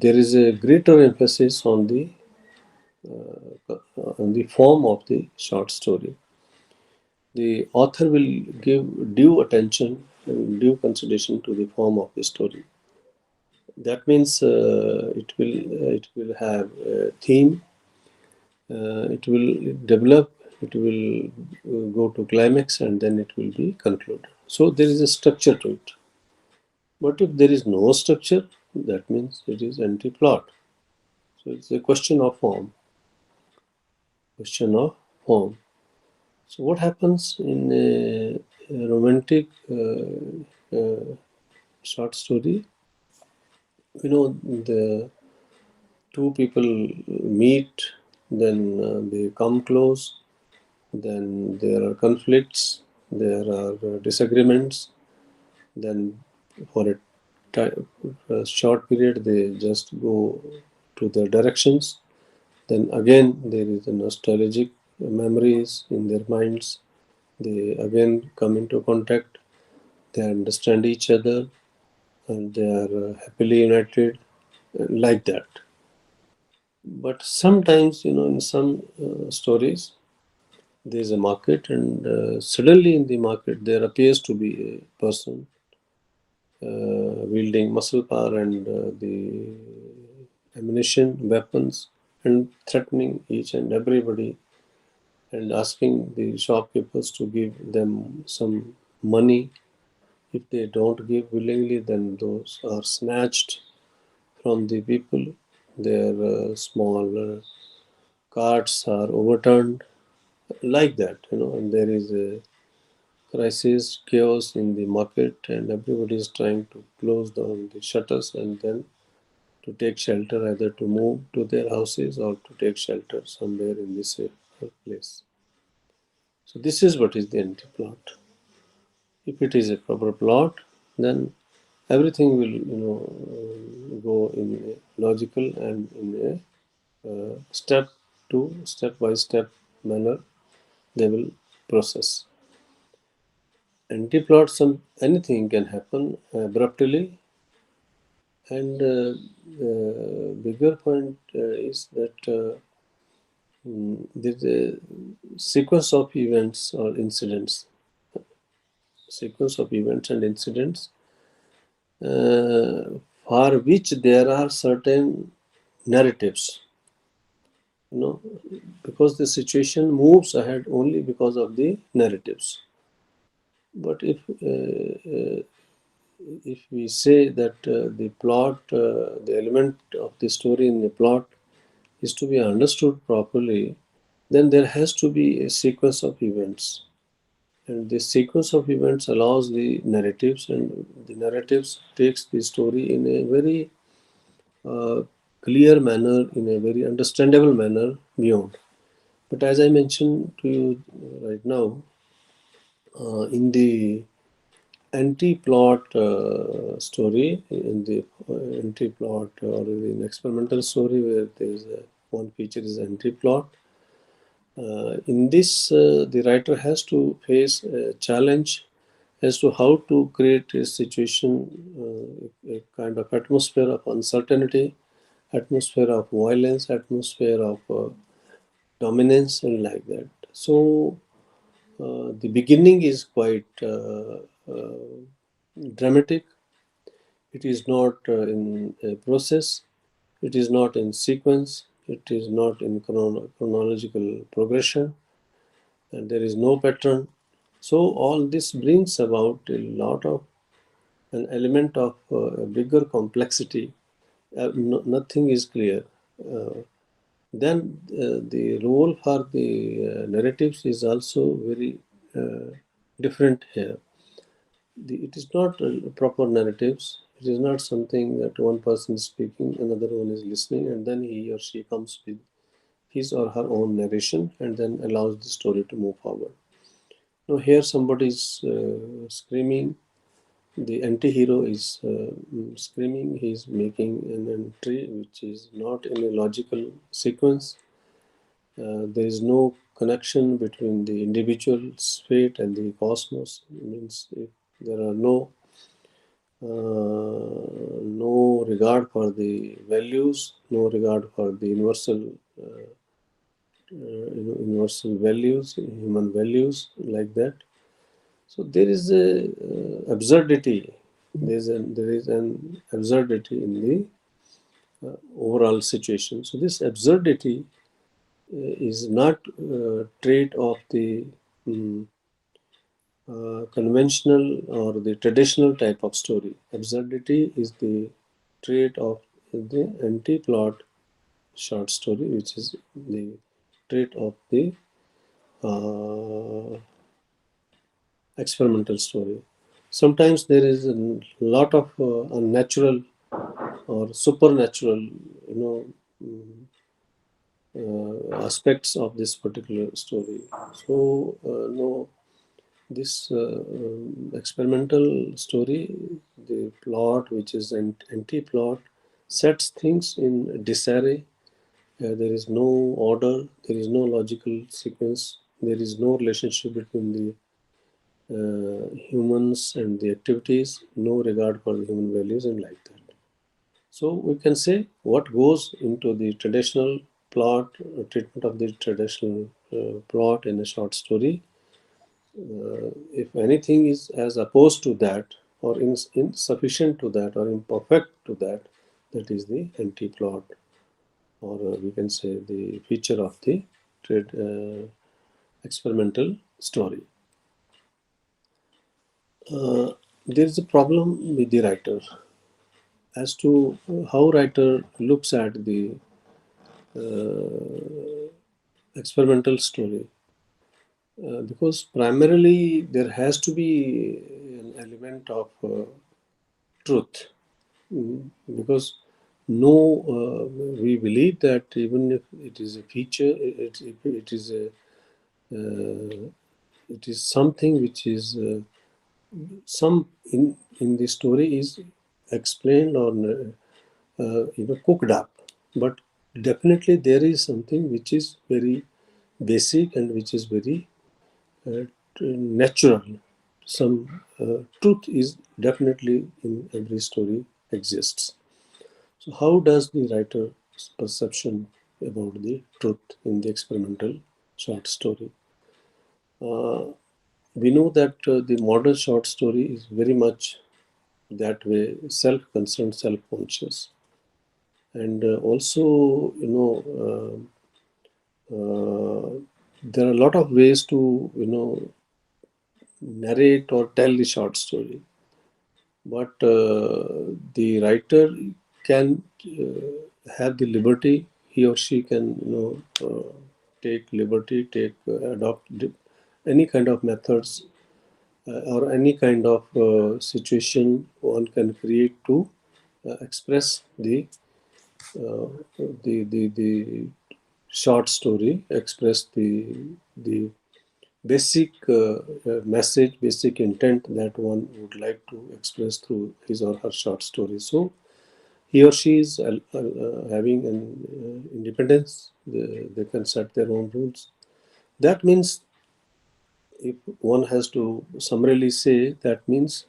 there is a greater emphasis on the form of the short story. The author will give due attention and due consideration to the form of the story. That means it will have a theme, it will develop, it will go to climax, and then it will be concluded. So there is a structure to it. But if there is no structure, that means it is anti-plot. So it's a question of form. Question of form. So what happens in a romantic short story? The two people meet, then they come close, then there are conflicts, there are disagreements, then for a short period they just go to their directions, then again there is a nostalgic memories in their minds, they again come into contact, they understand each other, and they are happily united, like that. But sometimes, in some stories, there is a market, and suddenly in the market there appears to be a person wielding muscle power and the ammunition, weapons, and threatening each and everybody, and asking the shopkeepers to give them some money. If they don't give willingly, then those are snatched from the people. Their small carts are overturned, like that, and there is a crisis, chaos in the market, and everybody is trying to close down the shutters and then to take shelter, either to move to their houses or to take shelter somewhere in this place. So this is what is the anti-plot. If it is a proper plot, then everything will, go in a logical and in a step by step manner. They will process. Anti-plot, anything can happen abruptly, and the bigger point is that there's a sequence of events or incidents, sequence of events and incidents for which there are certain narratives, you know, because the situation moves ahead only because of the narratives. But if we say that the plot, the element of the story in the plot is to be understood properly, then there has to be a sequence of events. And this sequence of events allows the narratives, and the narratives takes the story in a very uh, clear manner, in a very understandable manner beyond. But as I mentioned to you right now, in the anti-plot story, in the anti-plot or in experimental story where there is one feature is anti-plot, in this the writer has to face a challenge as to how to create a situation, a kind of atmosphere of uncertainty, atmosphere of violence, atmosphere of dominance, and like that. So the beginning is quite dramatic. It is not in a process. It is not in sequence. It is not in chronological progression, and there is no pattern. So all this brings about a lot of an element of a bigger complexity. Nothing is clear. Then the role for the narratives is also very different here. It is not proper narratives. It is not something that one person is speaking, another one is listening, and then he or she comes with his or her own narration and then allows the story to move forward. Now, here somebody is screaming, the anti-hero is screaming, he is making an entry which is not in a logical sequence. There is no connection between the individual's fate and the cosmos. It means if there are no regard for the values, no regard for the universal values, human values, like that. So there is a absurdity. There is an absurdity in the overall situation. So this absurdity is not trait of the mm, conventional or the traditional type of story. Absurdity is the trait of the anti-plot short story, which is the trait of the uh, experimental story. Sometimes there is a lot of unnatural or supernatural, mm, aspects of this particular story. So, no, this experimental story, the plot, which is an anti-plot, sets things in disarray. There is no order, there is no logical sequence, there is no relationship between the humans and the activities, no regard for the human values, and like that. So we can say what goes into the traditional plot, treatment of the traditional plot in a short story. If anything is as opposed to that, or insufficient to that, or imperfect to that, that is the anti-plot, or we can say the feature of the experimental story. There is a problem with the writer as to how writer looks at the experimental story, because primarily there has to be an element of truth. Because no, we believe that even if it is a feature, it is a it is something which is some in the story is explained or cooked up, but definitely there is something which is very basic and which is very uh, natural. Some truth is definitely in every story exists. So how does the writer's perception about the truth in the experimental short story? Uh, we know that the modern short story is very much that way, self-concerned, self-conscious, and also there are a lot of ways to narrate or tell the short story, but the writer can have the liberty, he or she can take liberty, take adopt any kind of methods or any kind of situation one can create to express uh, the short story, express the basic message, basic intent that one would like to express through his or her short story. So he or she is having an independence. They can set their own rules. That means, if one has to summarily say, that means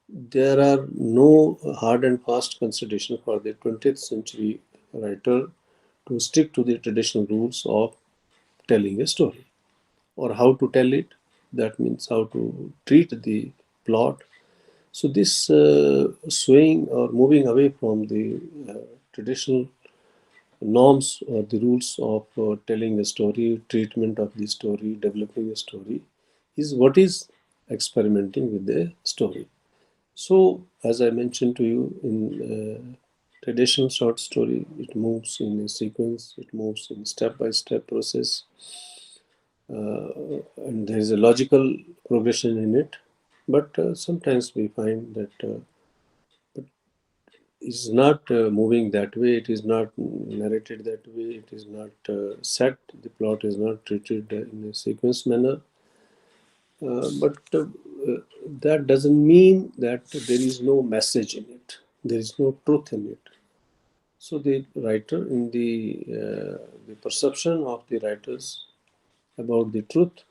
there are no hard and fast consideration for the 20th century writer to stick to the traditional rules of telling a story or how to tell it. That means how to treat the plot. So, this swaying or moving away from the traditional norms or the rules of telling a story, treatment of the story, developing a story, is what is experimenting with the story. So, as I mentioned to you, in traditional short story, it moves in a sequence, it moves in step-by-step process, and there is a logical progression in it. But sometimes we find that it's not moving that way, it is not narrated that way, it is not set, the plot is not treated in a sequence manner. But that doesn't mean that there is no message in it, there is no truth in it. So the writer, in the perception of the writers about the truth,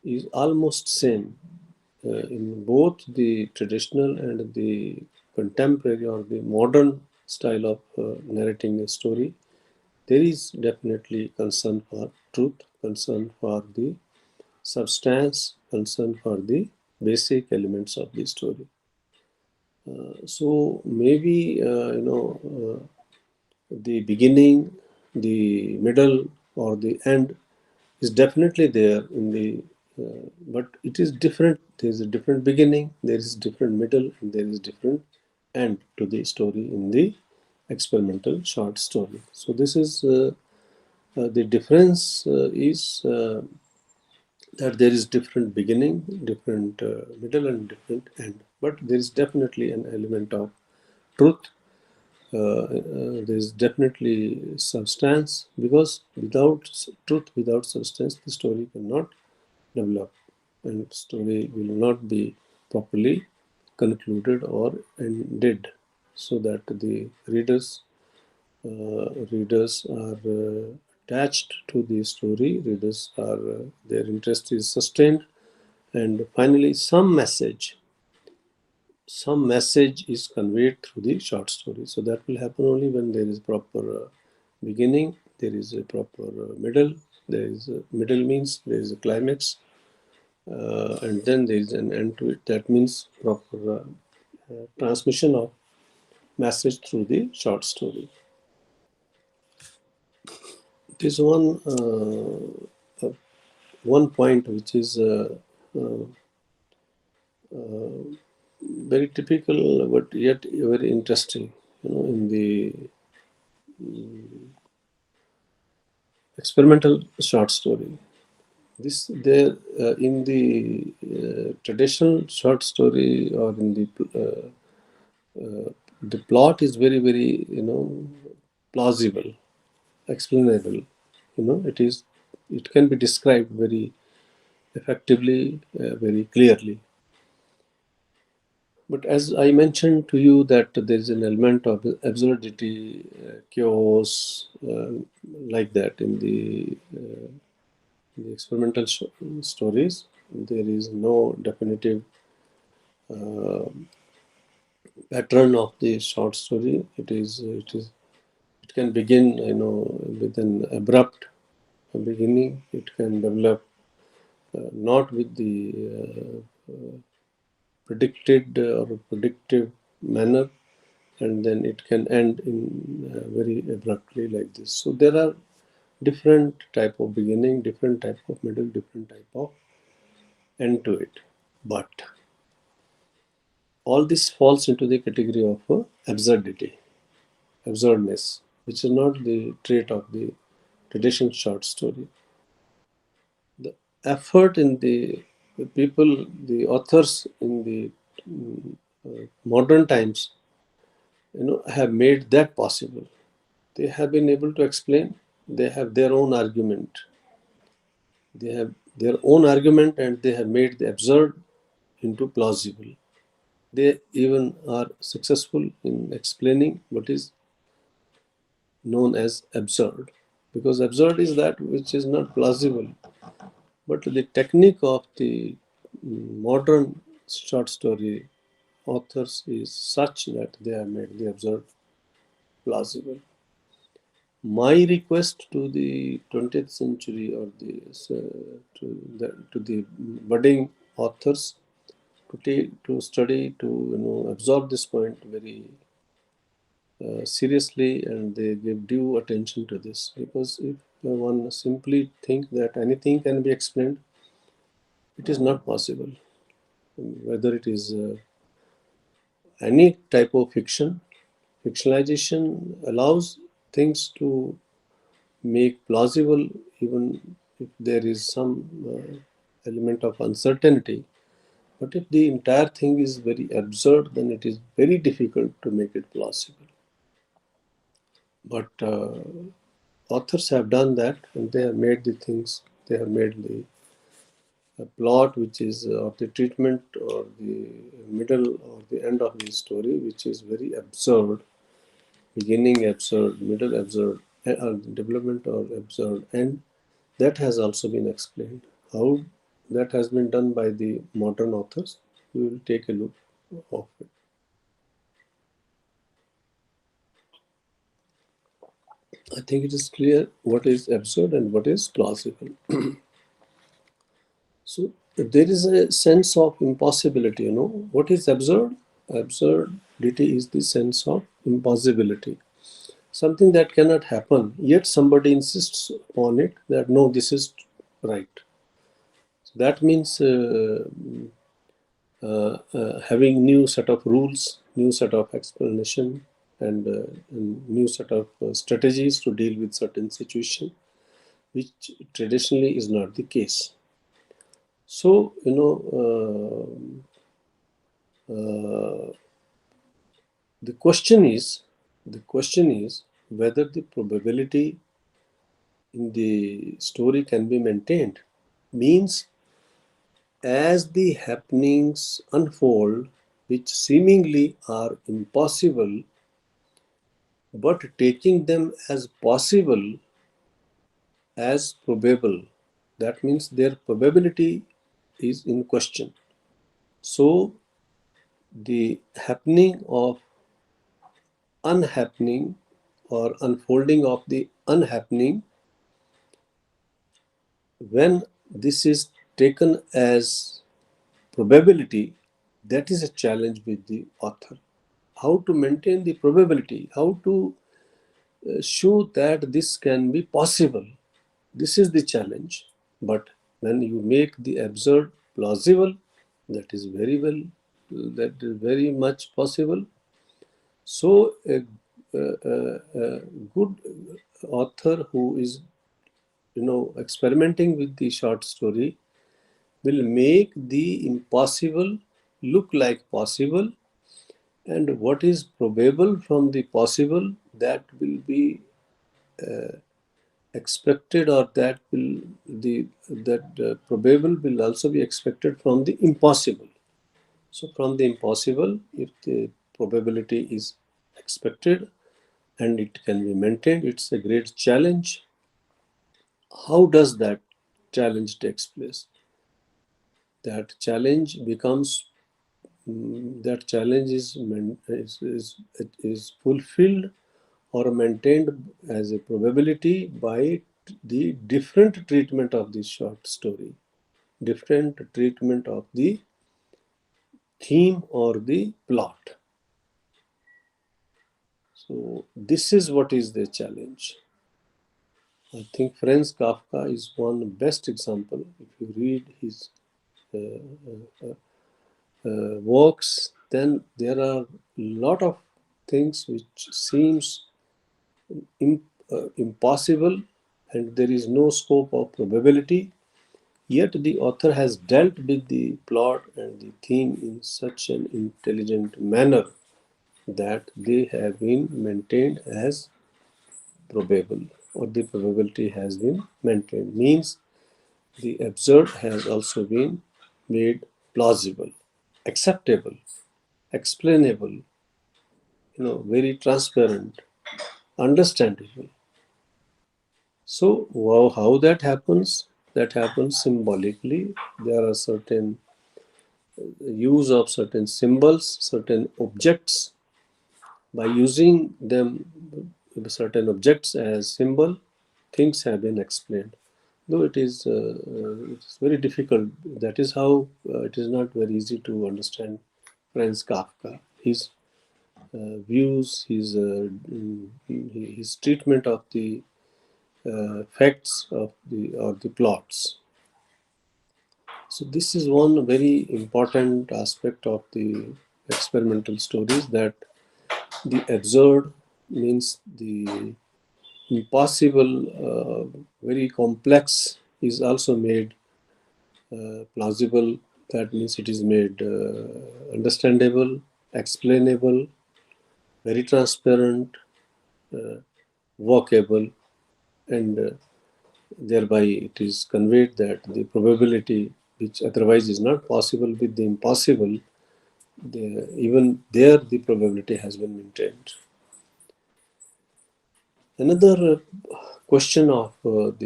is almost same in both the traditional and the contemporary or the modern style of narrating a story. There is definitely concern for truth, concern for the substance, concern for the basic elements of the story. So maybe the beginning, the middle, or the end is definitely there in the, but it is different. There is a different beginning, there is different middle, and there is different end to the story in the experimental short story. So this is the difference is that there is different beginning, different middle, and different end. But there is definitely an element of truth. There is definitely substance, because without truth, without substance, the story cannot develop, and story will not be properly concluded or ended, so that the readers are attached to the story. Readers are their interest is sustained, and finally some message is conveyed through the short story. So that will happen only when there is proper beginning, there is a proper middle. There is a middle means there is a climax, and then there is an end to it. That means proper transmission of message through the short story. This one point which is uh, very typical, but yet very interesting. In the experimental short story, this there in the traditional short story, or in the plot is very, very, plausible, explainable. It can be described very effectively, very clearly. But as I mentioned to you, that there is an element of absurdity, chaos, like that in the experimental stories. There is no definitive uh, pattern of the short story. It can begin, with an abrupt beginning. It can develop not with the predicted or predictive manner, and then it can end in very abruptly like this. So there are different type of beginning, different type of middle, different type of end to it. But all this falls into the category of absurdity, absurdness, which is not the trait of the traditional short story. The effort in the people, the authors in the modern times, have made that possible. They have been able to explain. They have their own argument. They have their own argument, and they have made the absurd into plausible. They even are successful in explaining what is known as absurd, because absurd is that which is not plausible. But the technique of the modern short story authors is such that they have made the absurd plausible. My request to the 20th century, or to the budding authors, to study, to absorb this point very seriously, and they give due attention to this, because if one simply think that anything can be explained, it is not possible. Whether it is any type of fiction, fictionalization allows things to make plausible, even if there is some element of uncertainty. But if the entire thing is very absurd, then it is very difficult to make it plausible. But authors have done that, and they have made the things, they have made the plot, which is of the treatment, or the middle or the end of the story, which is very absurd, beginning absurd, middle absurd, development or absurd, and that has also been explained. How that has been done by the modern authors, we will take a look of it. I think it is clear what is absurd and what is plausible. So there is a sense of impossibility. What is absurd? Absurdity is the sense of impossibility. something that cannot happen, yet somebody insists on it that no, this is right. So that means having new set of rules, new set of explanation, and new set of strategies to deal with certain situation, which traditionally is not the case. So the question is whether the probability in the story can be maintained. Means as the happenings unfold, which seemingly are impossible, but taking them as possible, as probable, that means their probability is in question. So the happening of unhappening or unfolding of the unhappening, when this is taken as probability, that is a challenge with the author. How to maintain the probability, how to show that this can be possible. This is the challenge. But when you make the absurd plausible, that is very well, that is very much possible. So a good author who is experimenting with the short story will make the impossible look like possible, and what is probable from the possible, that will be expected, or that will the that probable will also be expected from the impossible. So from the impossible, if the probability is expected and it can be maintained, it's a great challenge. How does that challenge takes place? That challenge becomes that challenge is fulfilled or maintained as a probability by the different treatment of the short story, different treatment of the theme or the plot. So this is what is the challenge. I think Franz Kafka is one best example. If you read his works, then there are a lot of things which seems impossible, and there is no scope of probability. Yet the author has dealt with the plot and the theme in such an intelligent manner that they have been maintained as probable, or the probability has been maintained. Means the absurd has also been made plausible, acceptable, explainable, very transparent, understandable. So how that happens? That happens symbolically. There are certain use of certain symbols, certain objects. By using them, certain objects as symbol, things have been explained. Though it's very difficult. That is how it is not very easy to understand Franz Kafka. His views, his treatment of the facts of the plots. So this is one very important aspect of the experimental stories, that the absurd means the impossible, very complex is also made plausible. That means it is made understandable, explainable, very transparent, workable, and thereby it is conveyed that the probability which otherwise is not possible with the impossible, even there the probability has been maintained. Another question of about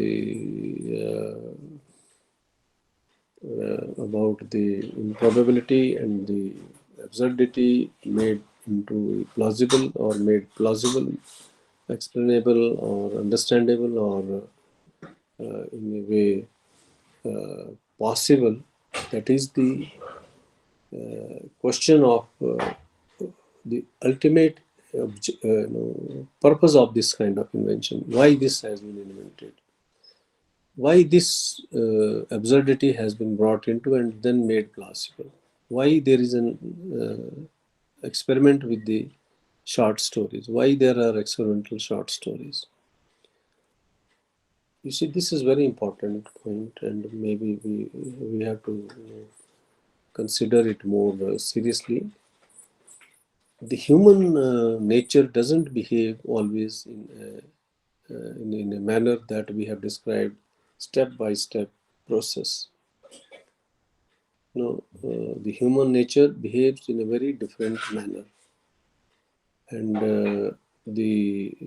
the improbability and the absurdity made into plausible, or made plausible, explainable, or understandable, or in a way possible. That is the question of the ultimate purpose of this kind of invention, why this has been invented, why this absurdity has been brought into and then made plausible, why there is an experiment with the short stories, why there are experimental short stories. You see, this is very important point, and maybe we have to consider it more seriously. The human nature doesn't behave always in a manner that we have described, step by step process. No, the human nature behaves in a very different manner, and uh, the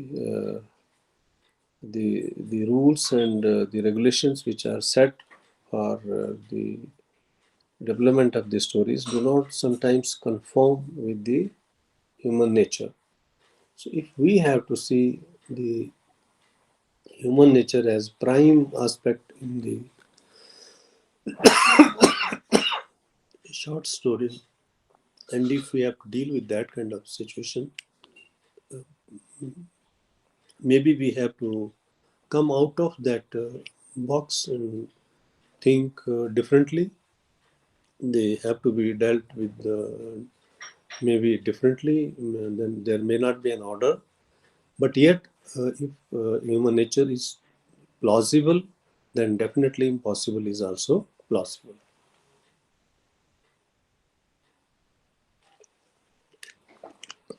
rules and the regulations which are set for the development of the stories do not sometimes conform with the human nature. So if we have to see the human nature as prime aspect in the short story, and if we have to deal with that kind of situation, maybe we have to come out of that box and think differently. They have to be dealt with maybe differently. Then there may not be an order, but yet if human nature is plausible, then definitely impossible is also plausible.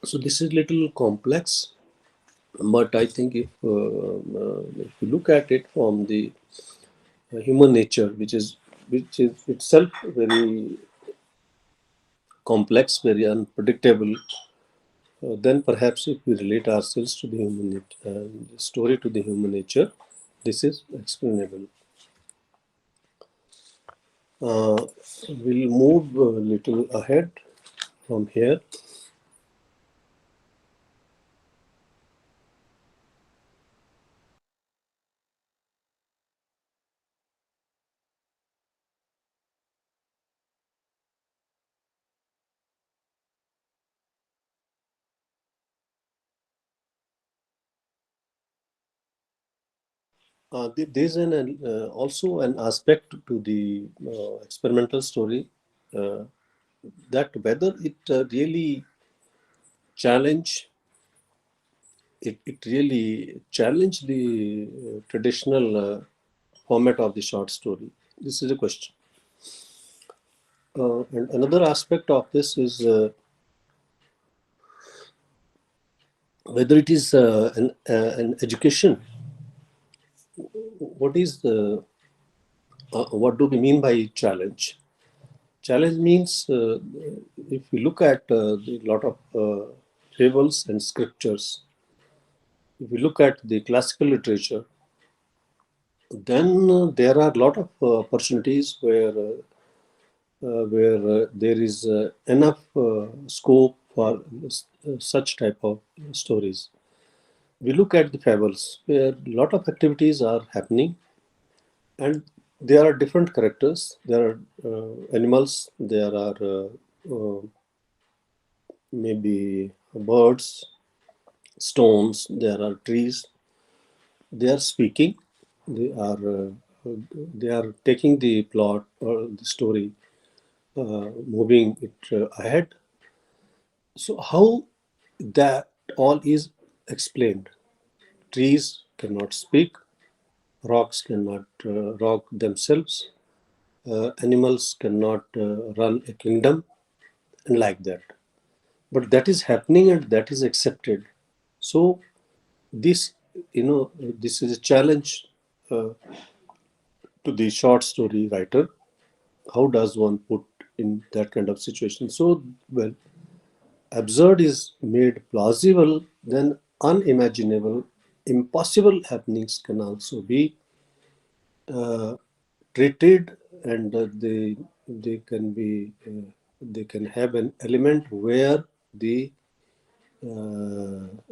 So this is little complex, but I think if you look at it from the human nature, which is itself very complex, very unpredictable, then perhaps if we relate ourselves to the story to the human nature, this is explainable. Uh, we'll move a little ahead from here. There's also an aspect to the experimental story, uh, that whether it really challenge it really challenge the traditional format of the short story. This is a question. And another aspect of this is whether it is an education. What do we mean by challenge? Challenge means if we look at the lot of fables and scriptures, if we look at the classical literature, then there are a lot of opportunities where there is enough scope for such type of stories. We look at the fables where a lot of activities are happening, and there are different characters. There are animals, there are maybe birds, stones, there are trees. They are speaking, they are they are taking the plot or the story, moving it ahead. So how that all is explained? Trees cannot speak, rocks cannot rock themselves, animals cannot run a kingdom, and like that. But that is happening and that is accepted. So this, this is a challenge uh, to the short story writer. How does one put in that kind of situation? So, well, absurd is made plausible, then unimaginable, impossible happenings can also be uh, treated, and they can have an element where the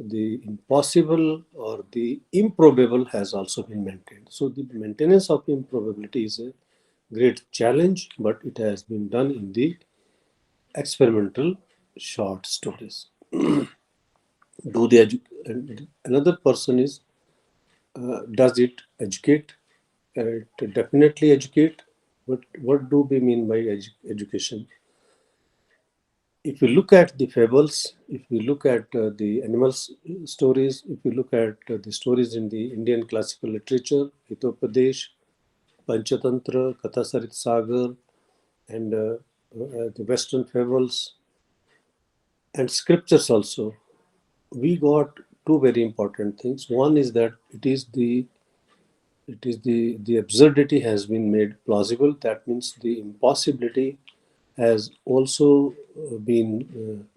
impossible or the improbable has also been maintained. So the maintenance of improbability is a great challenge, but it has been done in the experimental short stories. do the and another person is, does it educate? It definitely educate. But what do we mean by education? If you look at the fables, if we look at the animals stories, if you look at the stories in the Indian classical literature, Hitopadesh, Panchatantra, Kathasarit Sagar, and the Western fables and scriptures also, we got two very important things. One is that the absurdity has been made plausible. That means the impossibility has also been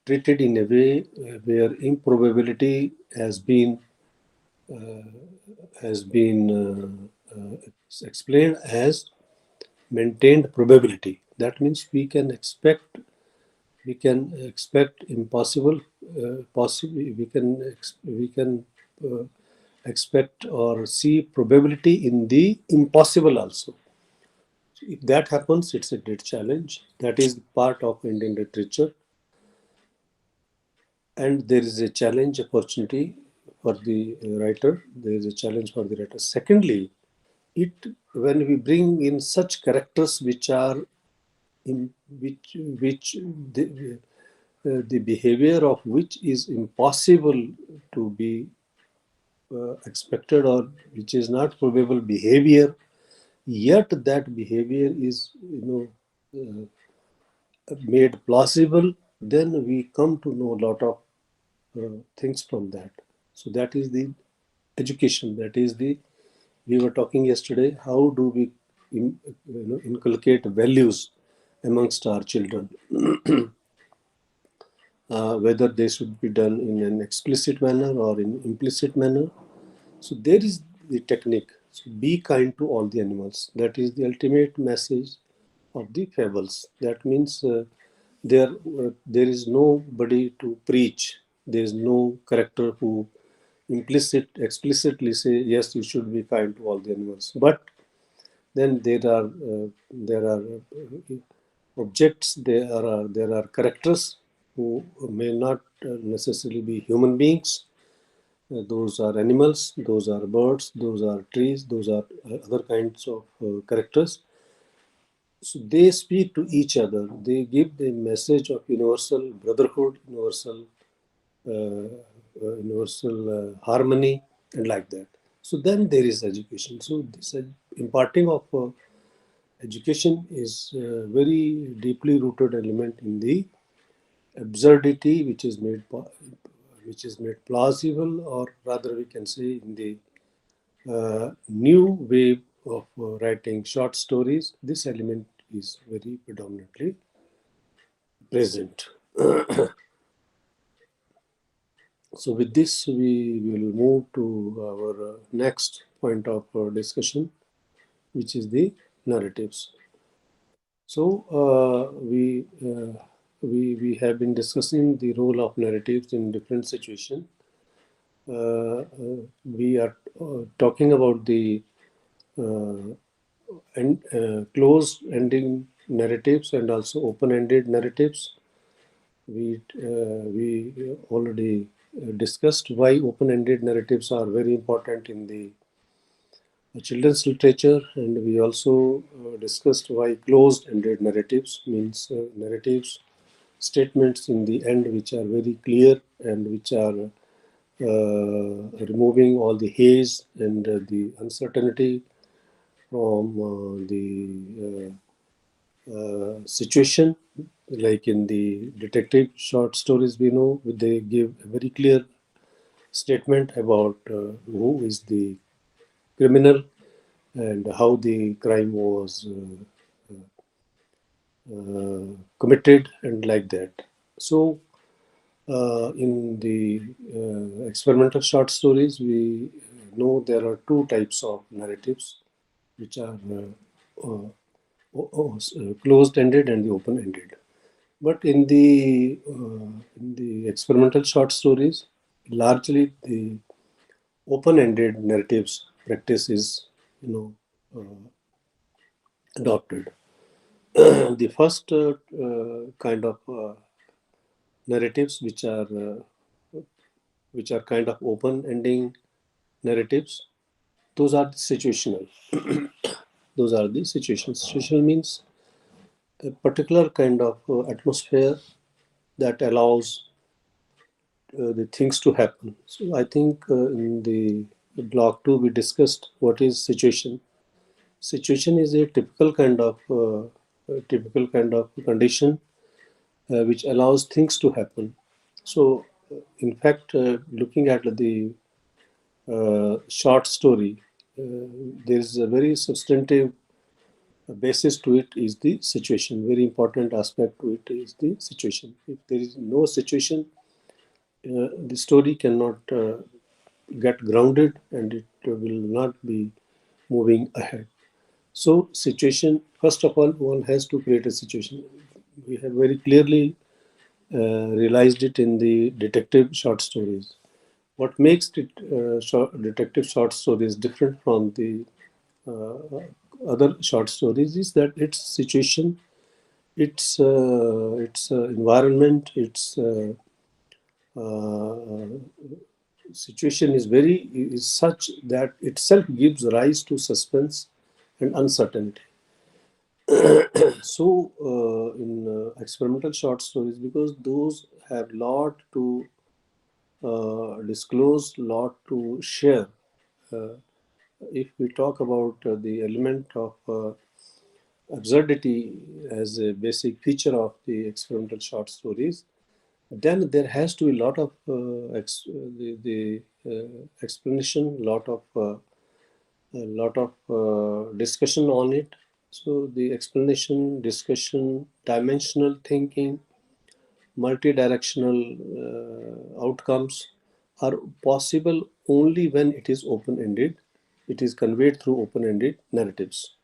treated in a way where improbability has been explained as maintained probability. That means we can expect impossible, possible. We can uh, expect or see probability in the impossible also. If that happens, it's a great challenge. That is part of Indian literature, and there is a challenge opportunity for the writer. There is a challenge for the writer. Secondly, it when we bring in such characters which are in which the behavior of which is impossible to be expected, or which is not probable behavior, yet that behavior is made plausible, then we come to know a lot of things from that. So that is the education. That is the we were talking yesterday. How do we inculcate values amongst our children? Whether they should be done in an explicit manner or in implicit manner. So there is the technique. So be kind to all the animals. That is the ultimate message of the fables. That means there is nobody to preach. There is no character who explicitly say yes, you should be kind to all the animals. But then there are objects. There are characters who may not necessarily be human beings. Those are animals, those are birds, those are trees, those are other kinds of characters. So they speak to each other. They give the message of universal brotherhood, harmony, and like that. So then there is education. So this imparting of education is a very deeply rooted element in the absurdity, which is made plausible, or rather we can say in the new way of writing short stories. This element is very predominantly present. So with this, we will move to our next point of discussion, which is the narratives. So we have been discussing the role of narratives in different situations. We are talking about the uh, closed ending narratives and also open ended narratives. We already discussed why open ended narratives are very important in the children's literature, and we also discussed why closed ended narratives means narratives statements in the end which are very clear and which are removing all the haze and the uncertainty from the situation. Like in the detective short stories, we know they give a very clear statement about who is the criminal and how the crime was committed and like that. So in the experimental short stories, we know there are two types of narratives, which are closed-ended and the open-ended. But in the experimental short stories, largely the open-ended narratives practice is adopted. The first kind of narratives which are which are kind of open-ending narratives. Those are the situational. Those are the situations. Situational means a particular kind of atmosphere that allows the things to happen. So I think in the block 2 we discussed what is situation. Situation is a typical kind of condition which allows things to happen. So, in fact, looking at the short story, there is a very substantive basis to it is the situation. Very important aspect to it is the situation. If there is no situation, the story cannot get grounded and it will not be moving ahead. So, situation, first of all, one has to create a situation. We have very clearly realized it in the detective short stories. What makes detective short stories different from the other short stories is that its situation, its environment, its uh, situation is such that itself gives rise to suspense and uncertainty. So, in experimental short stories, because those have lot to disclose, lot to share. Uh, if we talk about the element of absurdity as a basic feature of the experimental short stories, then there has to be a lot of explanation, a lot of discussion on it. So the explanation, discussion, dimensional thinking, multi-directional outcomes are possible only when it is open-ended. It is conveyed through open-ended narratives.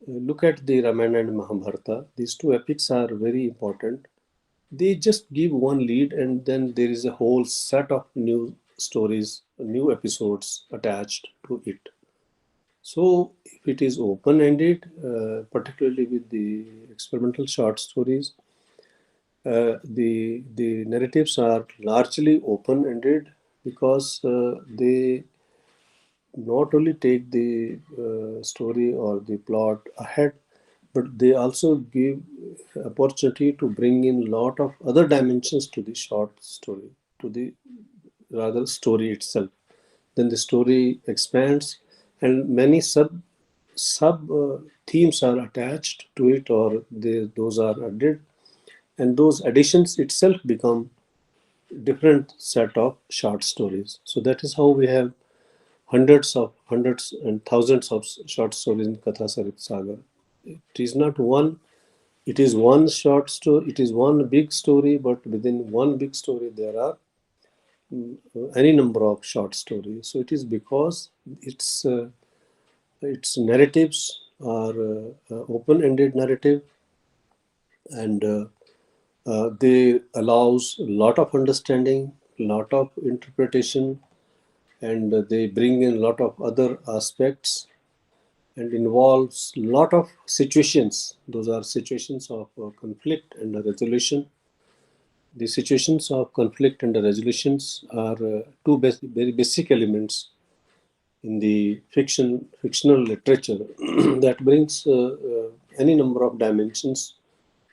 Look at the Ramayana and Mahabharata. These two epics are very important. They just give one lead and then there is a whole set of new stories, new episodes attached to it. So if it is open-ended, particularly with the experimental short stories, the narratives are largely open-ended because they not only take the story or the plot ahead, but they also give opportunity to bring in lot of other dimensions to the short story, to the rather story itself. Then the story expands, and many sub themes are attached to it, or those are added, and those additions itself become different set of short stories. So that is how we have hundreds and thousands of short stories in Katha Sarit Sagar. It is not one, it is one short story, it is one big story, but within one big story there are any number of short stories. So it is because its narratives are open-ended narrative, and they allows a lot of understanding, lot of interpretation, and they bring in a lot of other aspects and involves a lot of situations. Those are situations of conflict and resolution. The situations of conflict and resolutions are two very basic elements in the fictional literature that brings any number of dimensions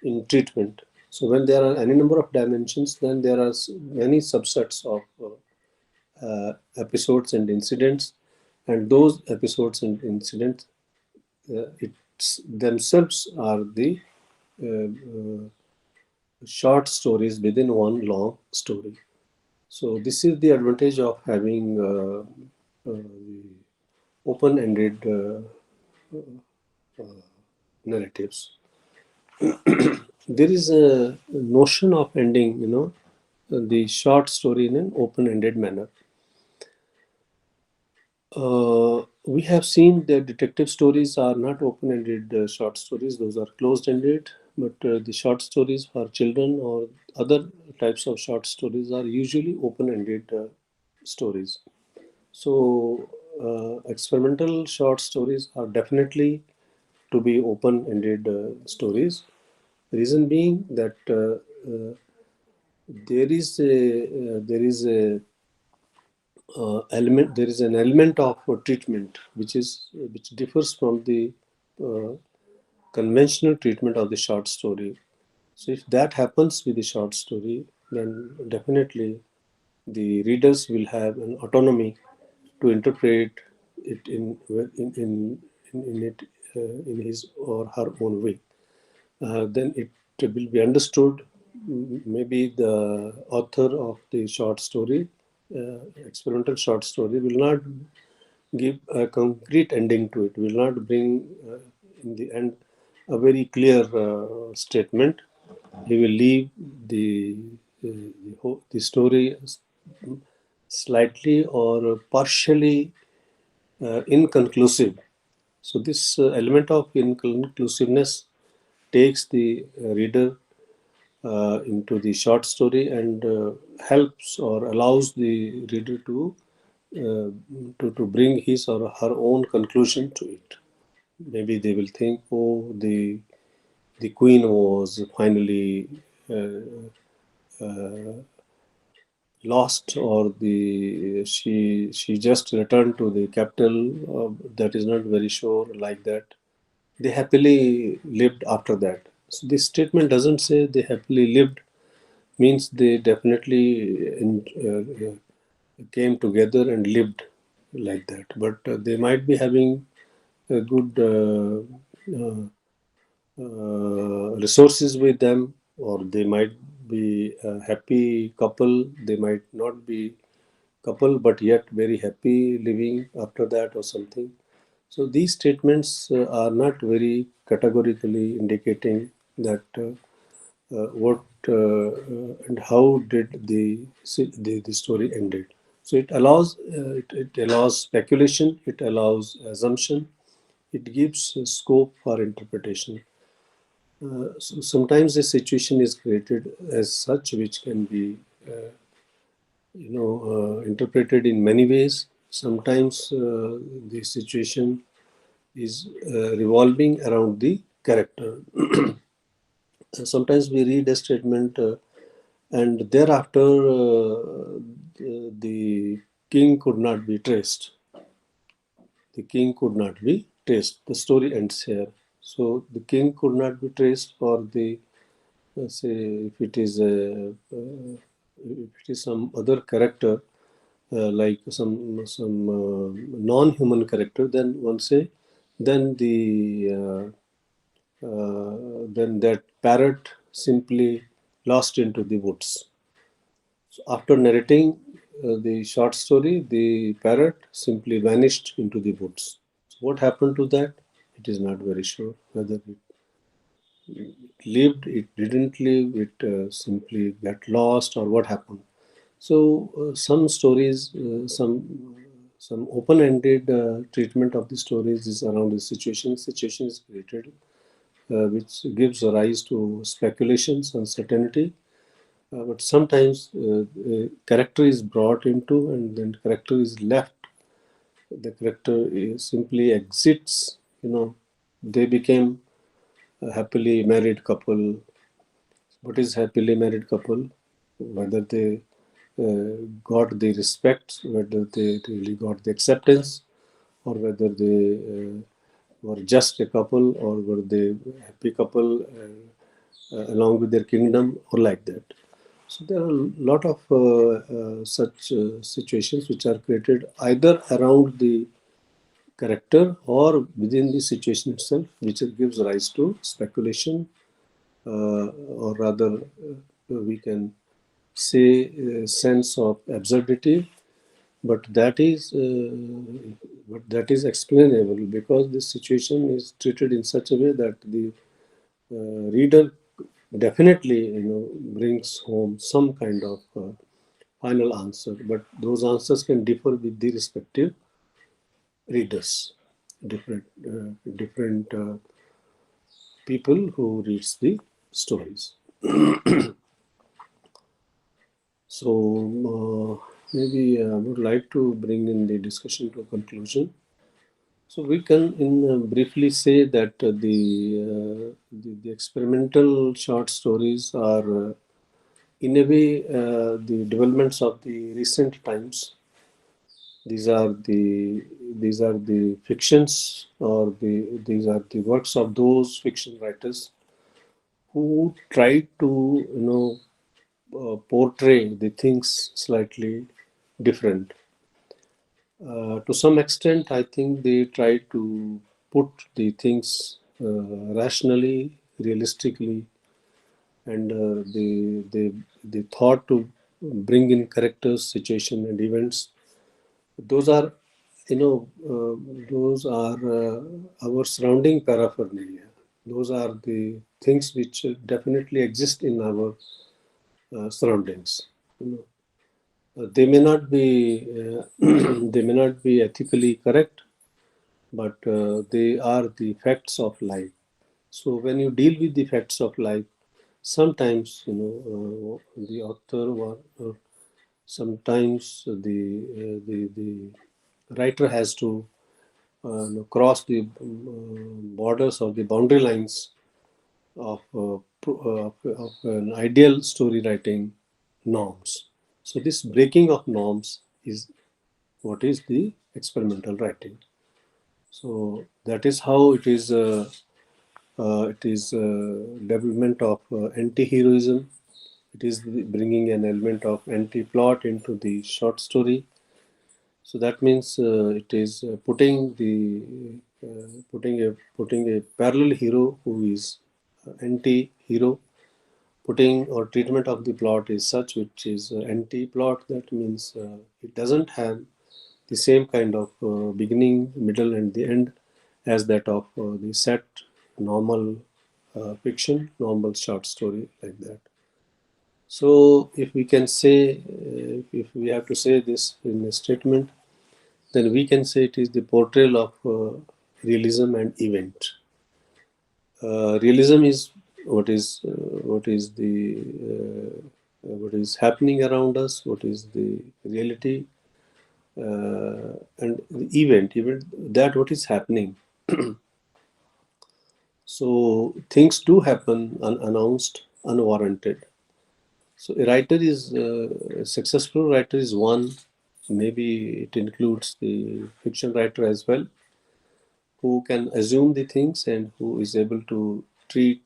in treatment. So when there are any number of dimensions, then there are many subsets of episodes and incidents, and those episodes and incidents it's themselves are the uh, uh, short stories within one long story. So this is the advantage of having the open-ended narratives. There is a notion of ending, the short story in an open-ended manner. We have seen that detective stories are not open-ended short stories; those are closed-ended. But the short stories for children or other types of short stories are usually open-ended stories. So, experimental short stories are definitely to be open-ended stories. Reason being that there is a element. There is an element of treatment which differs from the uh, conventional treatment of the short story. So if that happens with the short story, then definitely the readers will have an autonomy to interpret it in it in his or her own way. Then it will be understood. Maybe the author of the short story, experimental short story, will not give a concrete ending to it, will not bring in the end a very clear statement. He will leave the story slightly or partially inconclusive. So this element of inconclusiveness takes the reader into the short story and helps or allows the reader to bring his or her own conclusion to it. Maybe they will think, oh, the queen was finally lost, or the she just returned to the capital. That is not very sure, like that. They happily lived after that. So this statement doesn't say they happily lived, means they definitely came together and lived like that. But they might be having a good resources with them, or they might be a happy couple. They might not be couple, but yet very happy living after that or something. So these statements are not very categorically indicating that what and how did the story ended. So it allows it allows speculation, it allows assumption, it gives scope for interpretation. So sometimes a situation is created as such, which can be interpreted in many ways. Sometimes the situation is revolving around the character. Sometimes we read a statement and thereafter the king could not be traced. The king could not be traced. The story ends here. So the king could not be traced for the, say, if it is some other character, like some non-human character, then one say, then then that parrot simply lost into the woods. So after narrating the short story, the parrot simply vanished into the woods. So what happened to that? It is not very sure whether it lived, it didn't live, it simply got lost, or what happened. So some stories, some open-ended treatment of the stories is around the situation. Situation is created, which gives rise to speculations, uncertainty. But sometimes character is brought into, and then character is left. The character simply exits. They became a happily married couple. What is happily married couple? Whether they got the respect, whether they really got the acceptance, or whether they were just a couple, or were they a happy couple along with their kingdom, or like that. So there are a lot of such situations which are created either around the character or within the situation itself, which gives rise to speculation, or rather, we can say a sense of absurdity. But that is explainable because this situation is treated in such a way that the reader definitely brings home some kind of final answer, but those answers can differ with the respective readers, different people who reads the stories. So maybe I would like to bring in the discussion to a conclusion. So we can briefly say that the experimental short stories are in a way the developments of the recent times. These are the fictions, or these are the works of those fiction writers who try to, portray the things slightly different. To some extent, I think they try to put the things rationally, realistically, and they thought to bring in characters, situation, and events. Those are, those are our surrounding paraphernalia. Those are the things which definitely exist in our surroundings. You know. They may not be they may not be ethically correct, but they are the facts of life. So when you deal with the facts of life, sometimes the author or sometimes the writer has to cross the borders or the boundary lines of, of an ideal story writing norms. So this breaking of norms is what is the experimental writing. So that is how it is. It is development of anti-heroism. It is bringing an element of anti-plot into the short story. So that means it is putting a parallel hero who is anti-hero. Putting or treatment of the plot is such which is anti-plot. That means it doesn't have the same kind of beginning, middle, and the end as that of the set normal fiction, normal short story like that. So, if we can say, if we have to say this in a statement, then we can say it is the portrayal of realism and event. Realism is what is happening around us, what is the reality, and the event that what is happening. So things do happen unannounced, unwarranted. So a successful writer is one. Maybe it includes the fiction writer as well, who can assume the things and who is able to treat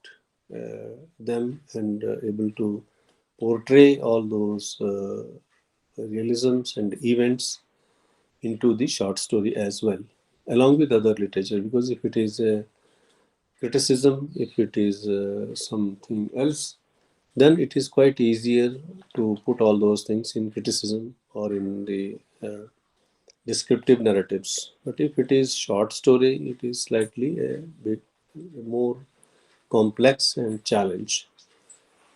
them and able to portray all those realisms and events into the short story as well, along with other literature. Because if it is a criticism, if it is something else, then it is quite easier to put all those things in criticism or in the descriptive narratives. But if it is short story, it is slightly a bit more complex and challenge.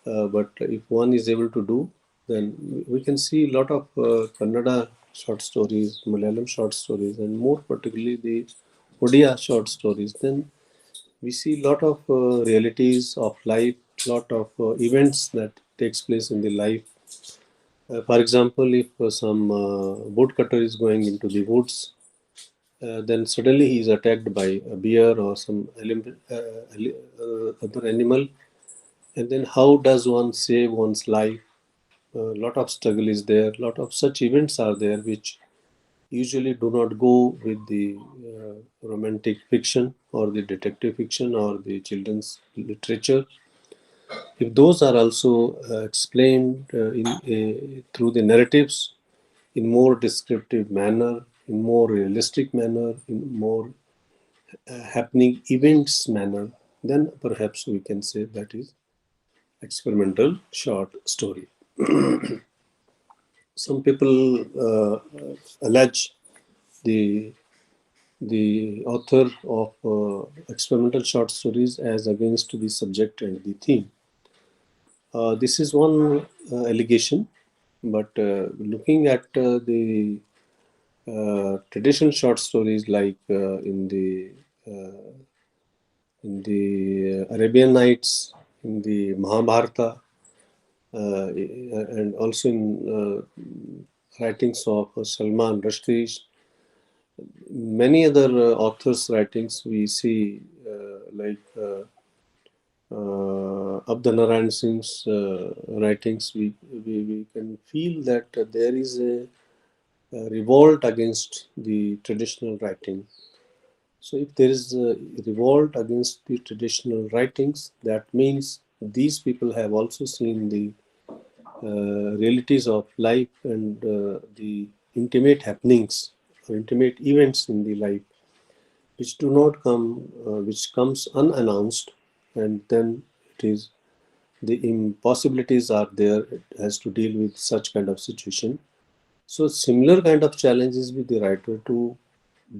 But if one is able to do, then we can see a lot of Kannada short stories, Malayalam short stories, and more particularly the Odia short stories. Then we see a lot of realities of life, lot of events that takes place in the life. For example, if some woodcutter is going into the woods, then suddenly he is attacked by a bear or some other animal, and then how does one save one's life? A lot of struggle is there. A lot of such events are there which usually do not go with the romantic fiction or the detective fiction or the children's literature. If those are also explained through the narratives in more descriptive manner, in more realistic manner, in more happening events manner, then perhaps we can say that is experimental short story. Some people allege the author of experimental short stories as against the subject and the theme. This is one allegation, but looking at the traditional short stories like in the Arabian Nights, in the Mahabharata, and also in writings of Salman Rushdie, many other authors' writings we see like Abdhanarayan Singh's writings, we can feel that there is a revolt against the traditional writing. So if there is a revolt against the traditional writings, that means these people have also seen the realities of life and the intimate happenings or intimate events in the life which do not come, which comes unannounced, and then it is the impossibilities are there. It has to deal with such kind of situation. So similar kind of challenges with the writer to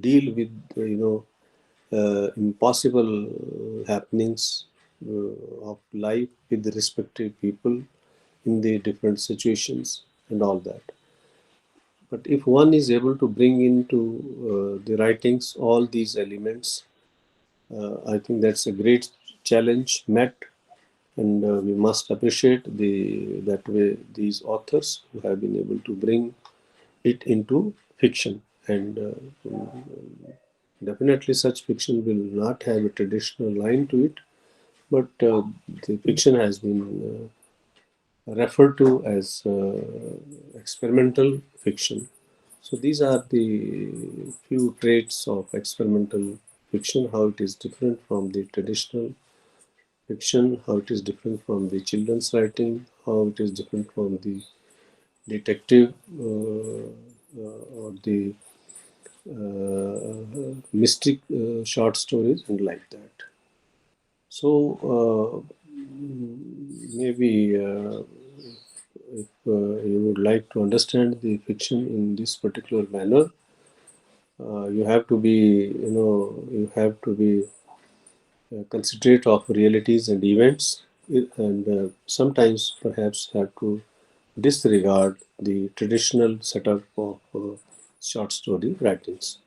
deal with impossible happenings of life with the respective people in the different situations and all that. But if one is able to bring into the writings all these elements, I think that's a great challenge met, and we must appreciate that way these authors who have been able to bring it into fiction. And definitely such fiction will not have a traditional line to it, but the fiction has been referred to as experimental fiction. So these are the few traits of experimental fiction, how it is different from the traditional fiction, how it is different from the children's writing, how it is different from the detective or the mystic short stories and like that. So maybe if you would like to understand the fiction in this particular manner, you have to be, you have to be considerate of realities and events, and sometimes perhaps have to disregard the traditional setup of short story writings.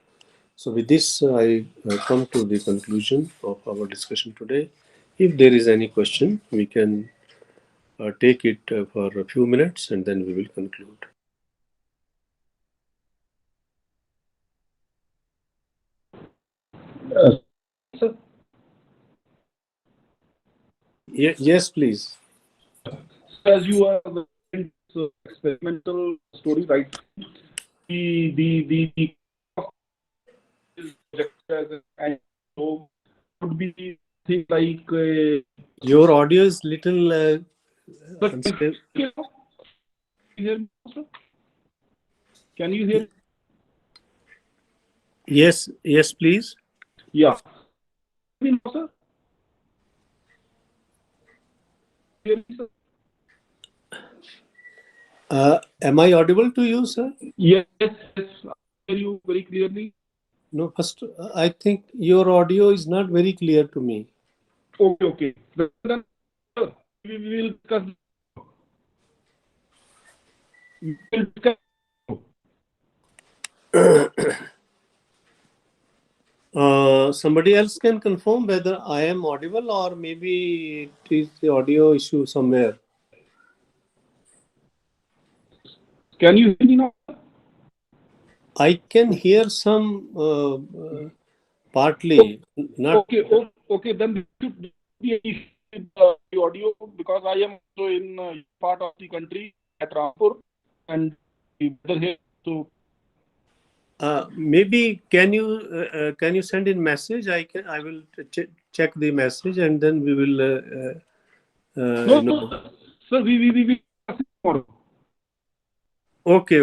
So with this, I come to the conclusion of our discussion today. If there is any question, we can take it for a few minutes and then we will conclude. Sir, Yes, please. as you are the experimental story writing, the is projected as so would be things like Your audio is little sir, unstable. can you hear me, sir? Can you hear? Yes, yes, please. Yeah. Can you hear me now, sir? Hear me, sir? Am I audible to you, sir? Yes, yes, I hear you very clearly. No, first, I think your audio is not very clear to me. Okay, okay. Then sir, we will discuss. We will discuss. Somebody else can confirm whether I am audible or maybe it is the audio issue somewhere. Can you hear me now? I can hear some Okay, partly, not. okay, okay. Then there should be an issue with the audio because I am also in part of the country at Rampur and the weather here. So Maybe can you send in message? I will check the message and then we will no, no, sir, we tomorrow. Okay.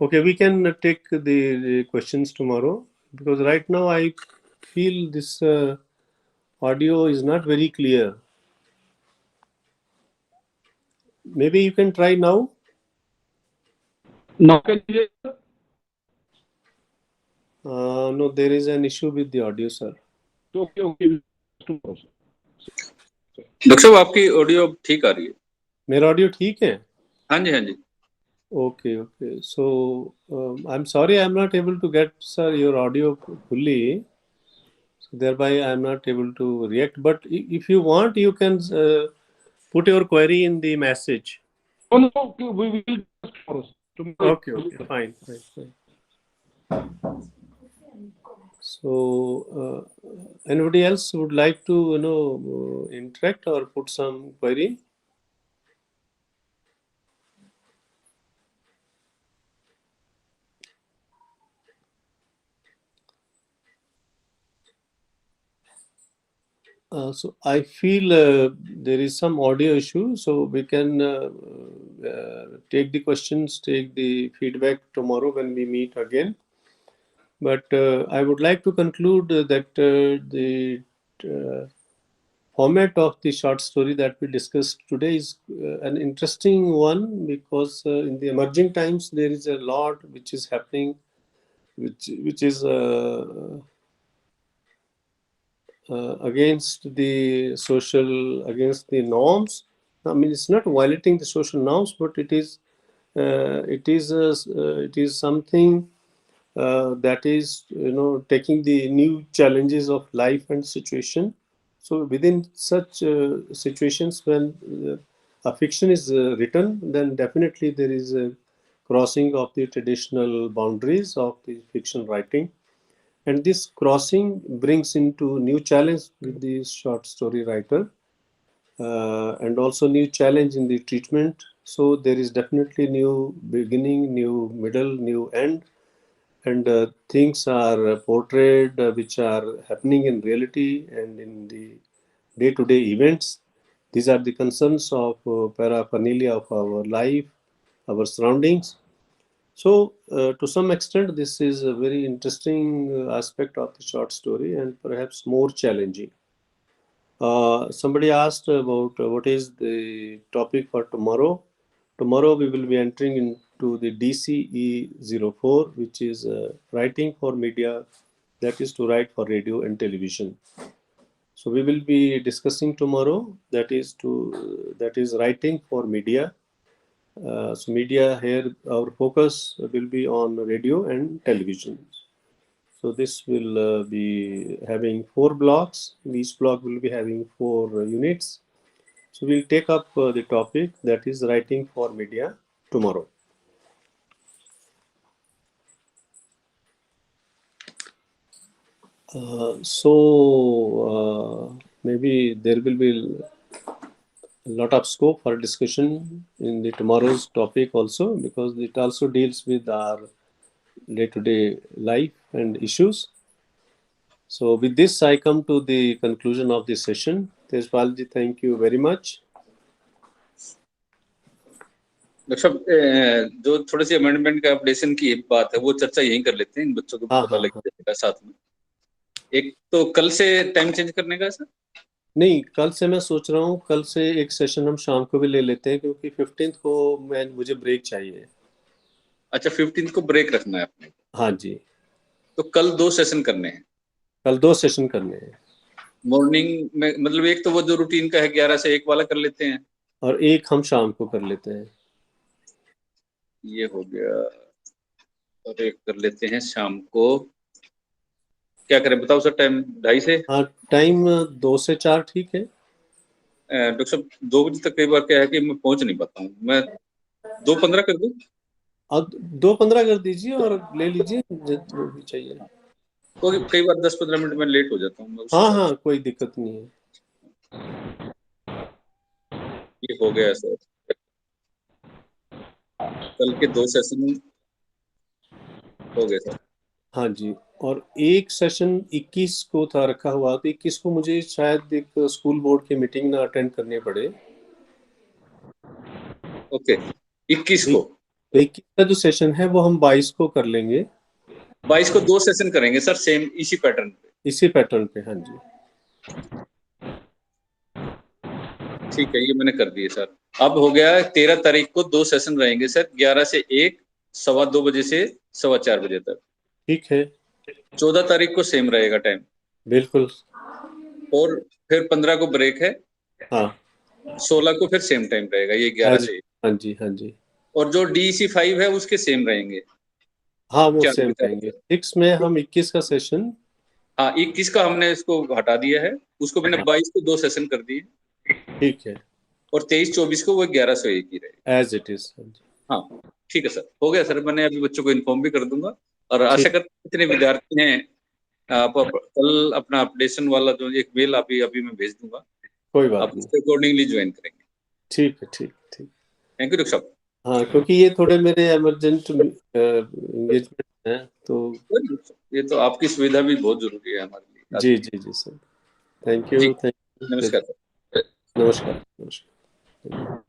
Okay, we can take the questions tomorrow because right now I feel this audio is not very clear. Maybe you can try now. Now can you hear? Sir? No, there is an issue with the audio, sir. Okay, okay, tomorrow, sir. Doctor साहब आपकी audio ठीक आ रही है। मेरा audio ठीक है? हाँ जी, हाँ जी। Okay. So I'm sorry I'm not able to get, sir, your audio fully. So thereby I'm not able to react. But if you want, you can put your query in the message. No, no, okay, we will discuss tomorrow. Tomorrow. Okay, fine. So anybody else would like to interact or put some query? So I feel there is some audio issue, so we can take the questions, take the feedback tomorrow when we meet again. But I would like to conclude that the format of the short story that we discussed today is an interesting one, because in the emerging times there is a lot which is happening, which is against the social, against the norms. I mean, it's not violating the social norms, but it is something that is, taking the new challenges of life and situation. So within such situations, when a fiction is written, then definitely there is a crossing of the traditional boundaries of the fiction writing, and this crossing brings into new challenge with the short story writer, and also new challenge in the treatment. So there is definitely new beginning, new middle, new end, and things are portrayed which are happening in reality and in the day-to-day events. These are the concerns of paraphernalia of our life, our surroundings. So, to some extent, this is a very interesting aspect of the short story, and perhaps more challenging. Somebody asked about what is the topic for tomorrow. Tomorrow, we will be entering into the DCE 04, which is writing for media, that is to write for radio and television. So, we will be discussing tomorrow, that is writing for media. So media here, our focus will be on radio and television. So this will be having 4 blocks. Each block will be having 4 units. So we'll take up the topic, that is writing for media, tomorrow. Maybe there will be a lot of scope for discussion in the tomorrow's topic also, because it also deals with our day-to-day life and issues. So with this, I come to the conclusion of this session. Tejpal ji, thank you very much. Doctor साहब जो थोड़ी सी amendment का updation की बात है वो चर्चा यहीं कर लेते हैं, इन बच्चों को भी पता लग जाएगा साथ में। एक तो कल से टाइम चेंज करने का सर? नहीं, कल से मैं सोच रहा हूँ, कल से एक सेशन हम शाम को भी ले लेते हैं, क्योंकि 15th को मुझे ब्रेक चाहिए। अच्छा, 15th को ब्रेक रखना है आपने? हाँ जी। तो कल 2 सेशन करने हैं? कल 2 सेशन करने हैं। मॉर्निंग में, मतलब एक तो वो जो रूटीन का है 11 से 1 वाला कर लेते हैं, और एक हम शाम को कर लेते हैं। ये हो गया। और एक कर लेते हैं शाम को। क्या करें बताओ सर, टाइम 2:30 से? हाँ, टाइम 2 से 4 ठीक है। डॉक्टर साहब 2 बजे तक कई बार क्या है कि मैं पहुंच नहीं पाता हूँ। मैं 2:15 कर दूं? अब 2:15 कर दीजिए और ले लीजिए जो भी चाहिए। तो कई बार 10-15 मिनट में लेट हो जाता हूँ। हाँ, कोई दिक्कत नहीं है। ये हो गया सर, कल के 2 सेशन हो गए सर। हाँ जी, और एक सेशन 21 को था रखा हुआ, तो 21 को मुझे शायद एक स्कूल बोर्ड की मीटिंग ना अटेंड करनी पड़े। ओके, 21 को? 21 का जो सेशन है वो हम 22 को कर लेंगे। 22 को 2 सेशन करेंगे सर, सेम इसी पैटर्न पे? इसी पैटर्न पे, हाँ जी। ठीक है, ये मैंने कर दिए सर। अब हो गया 13 तारीख को 2 सेशन रहेंगे सर, 11 से 1, 2:15 बजे से 4:15 बजे तक। ठीक है। 14 तारीख को सेम रहेगा टाइम? बिल्कुल। और फिर 15 को ब्रेक है। हाँ। 16 को फिर सेम टाइम रहेगा, ये 11 से 1। हाँ जी, हाँ जी। और जो DEC 5 है उसके सेम रहेंगे? हाँ, वो सेम रहेंगे। 6 में हम 21 का सेशन, हाँ 21 का हमने इसको हटा दिया है, उसको मैंने 22 को 2 सेशन कर दिए। ठीक है। और 23-24 को वो 11 से 1 ही रहेगा, एज इट इज। हाँ ठीक है सर, हो गया सर। मैंने अभी बच्चों को इन्फॉर्म भी कर दूंगा, और आशा करता हूं कितने विद्यार्थी हैं आप कल अपना अपडेशन वाला जो एक मेल अभी मैं भेज दूंगा, कोई बात आप नहीं, उसके अकॉर्डिंगली ज्वाइन करेंगे। ठीक है, ठीक ठीक। थैंक यू डॉक्टर साहब। हाँ, क्योंकि ये थोड़े मेरे इमरजेंट एंगेजमेंट हैं, तो ये तो आपकी सुविधा भी बहुत जरूरी है हमारे लिए। जी जी जी सर, थैंक जी यू। नमस्कार। नमस्कार। नमस्कार।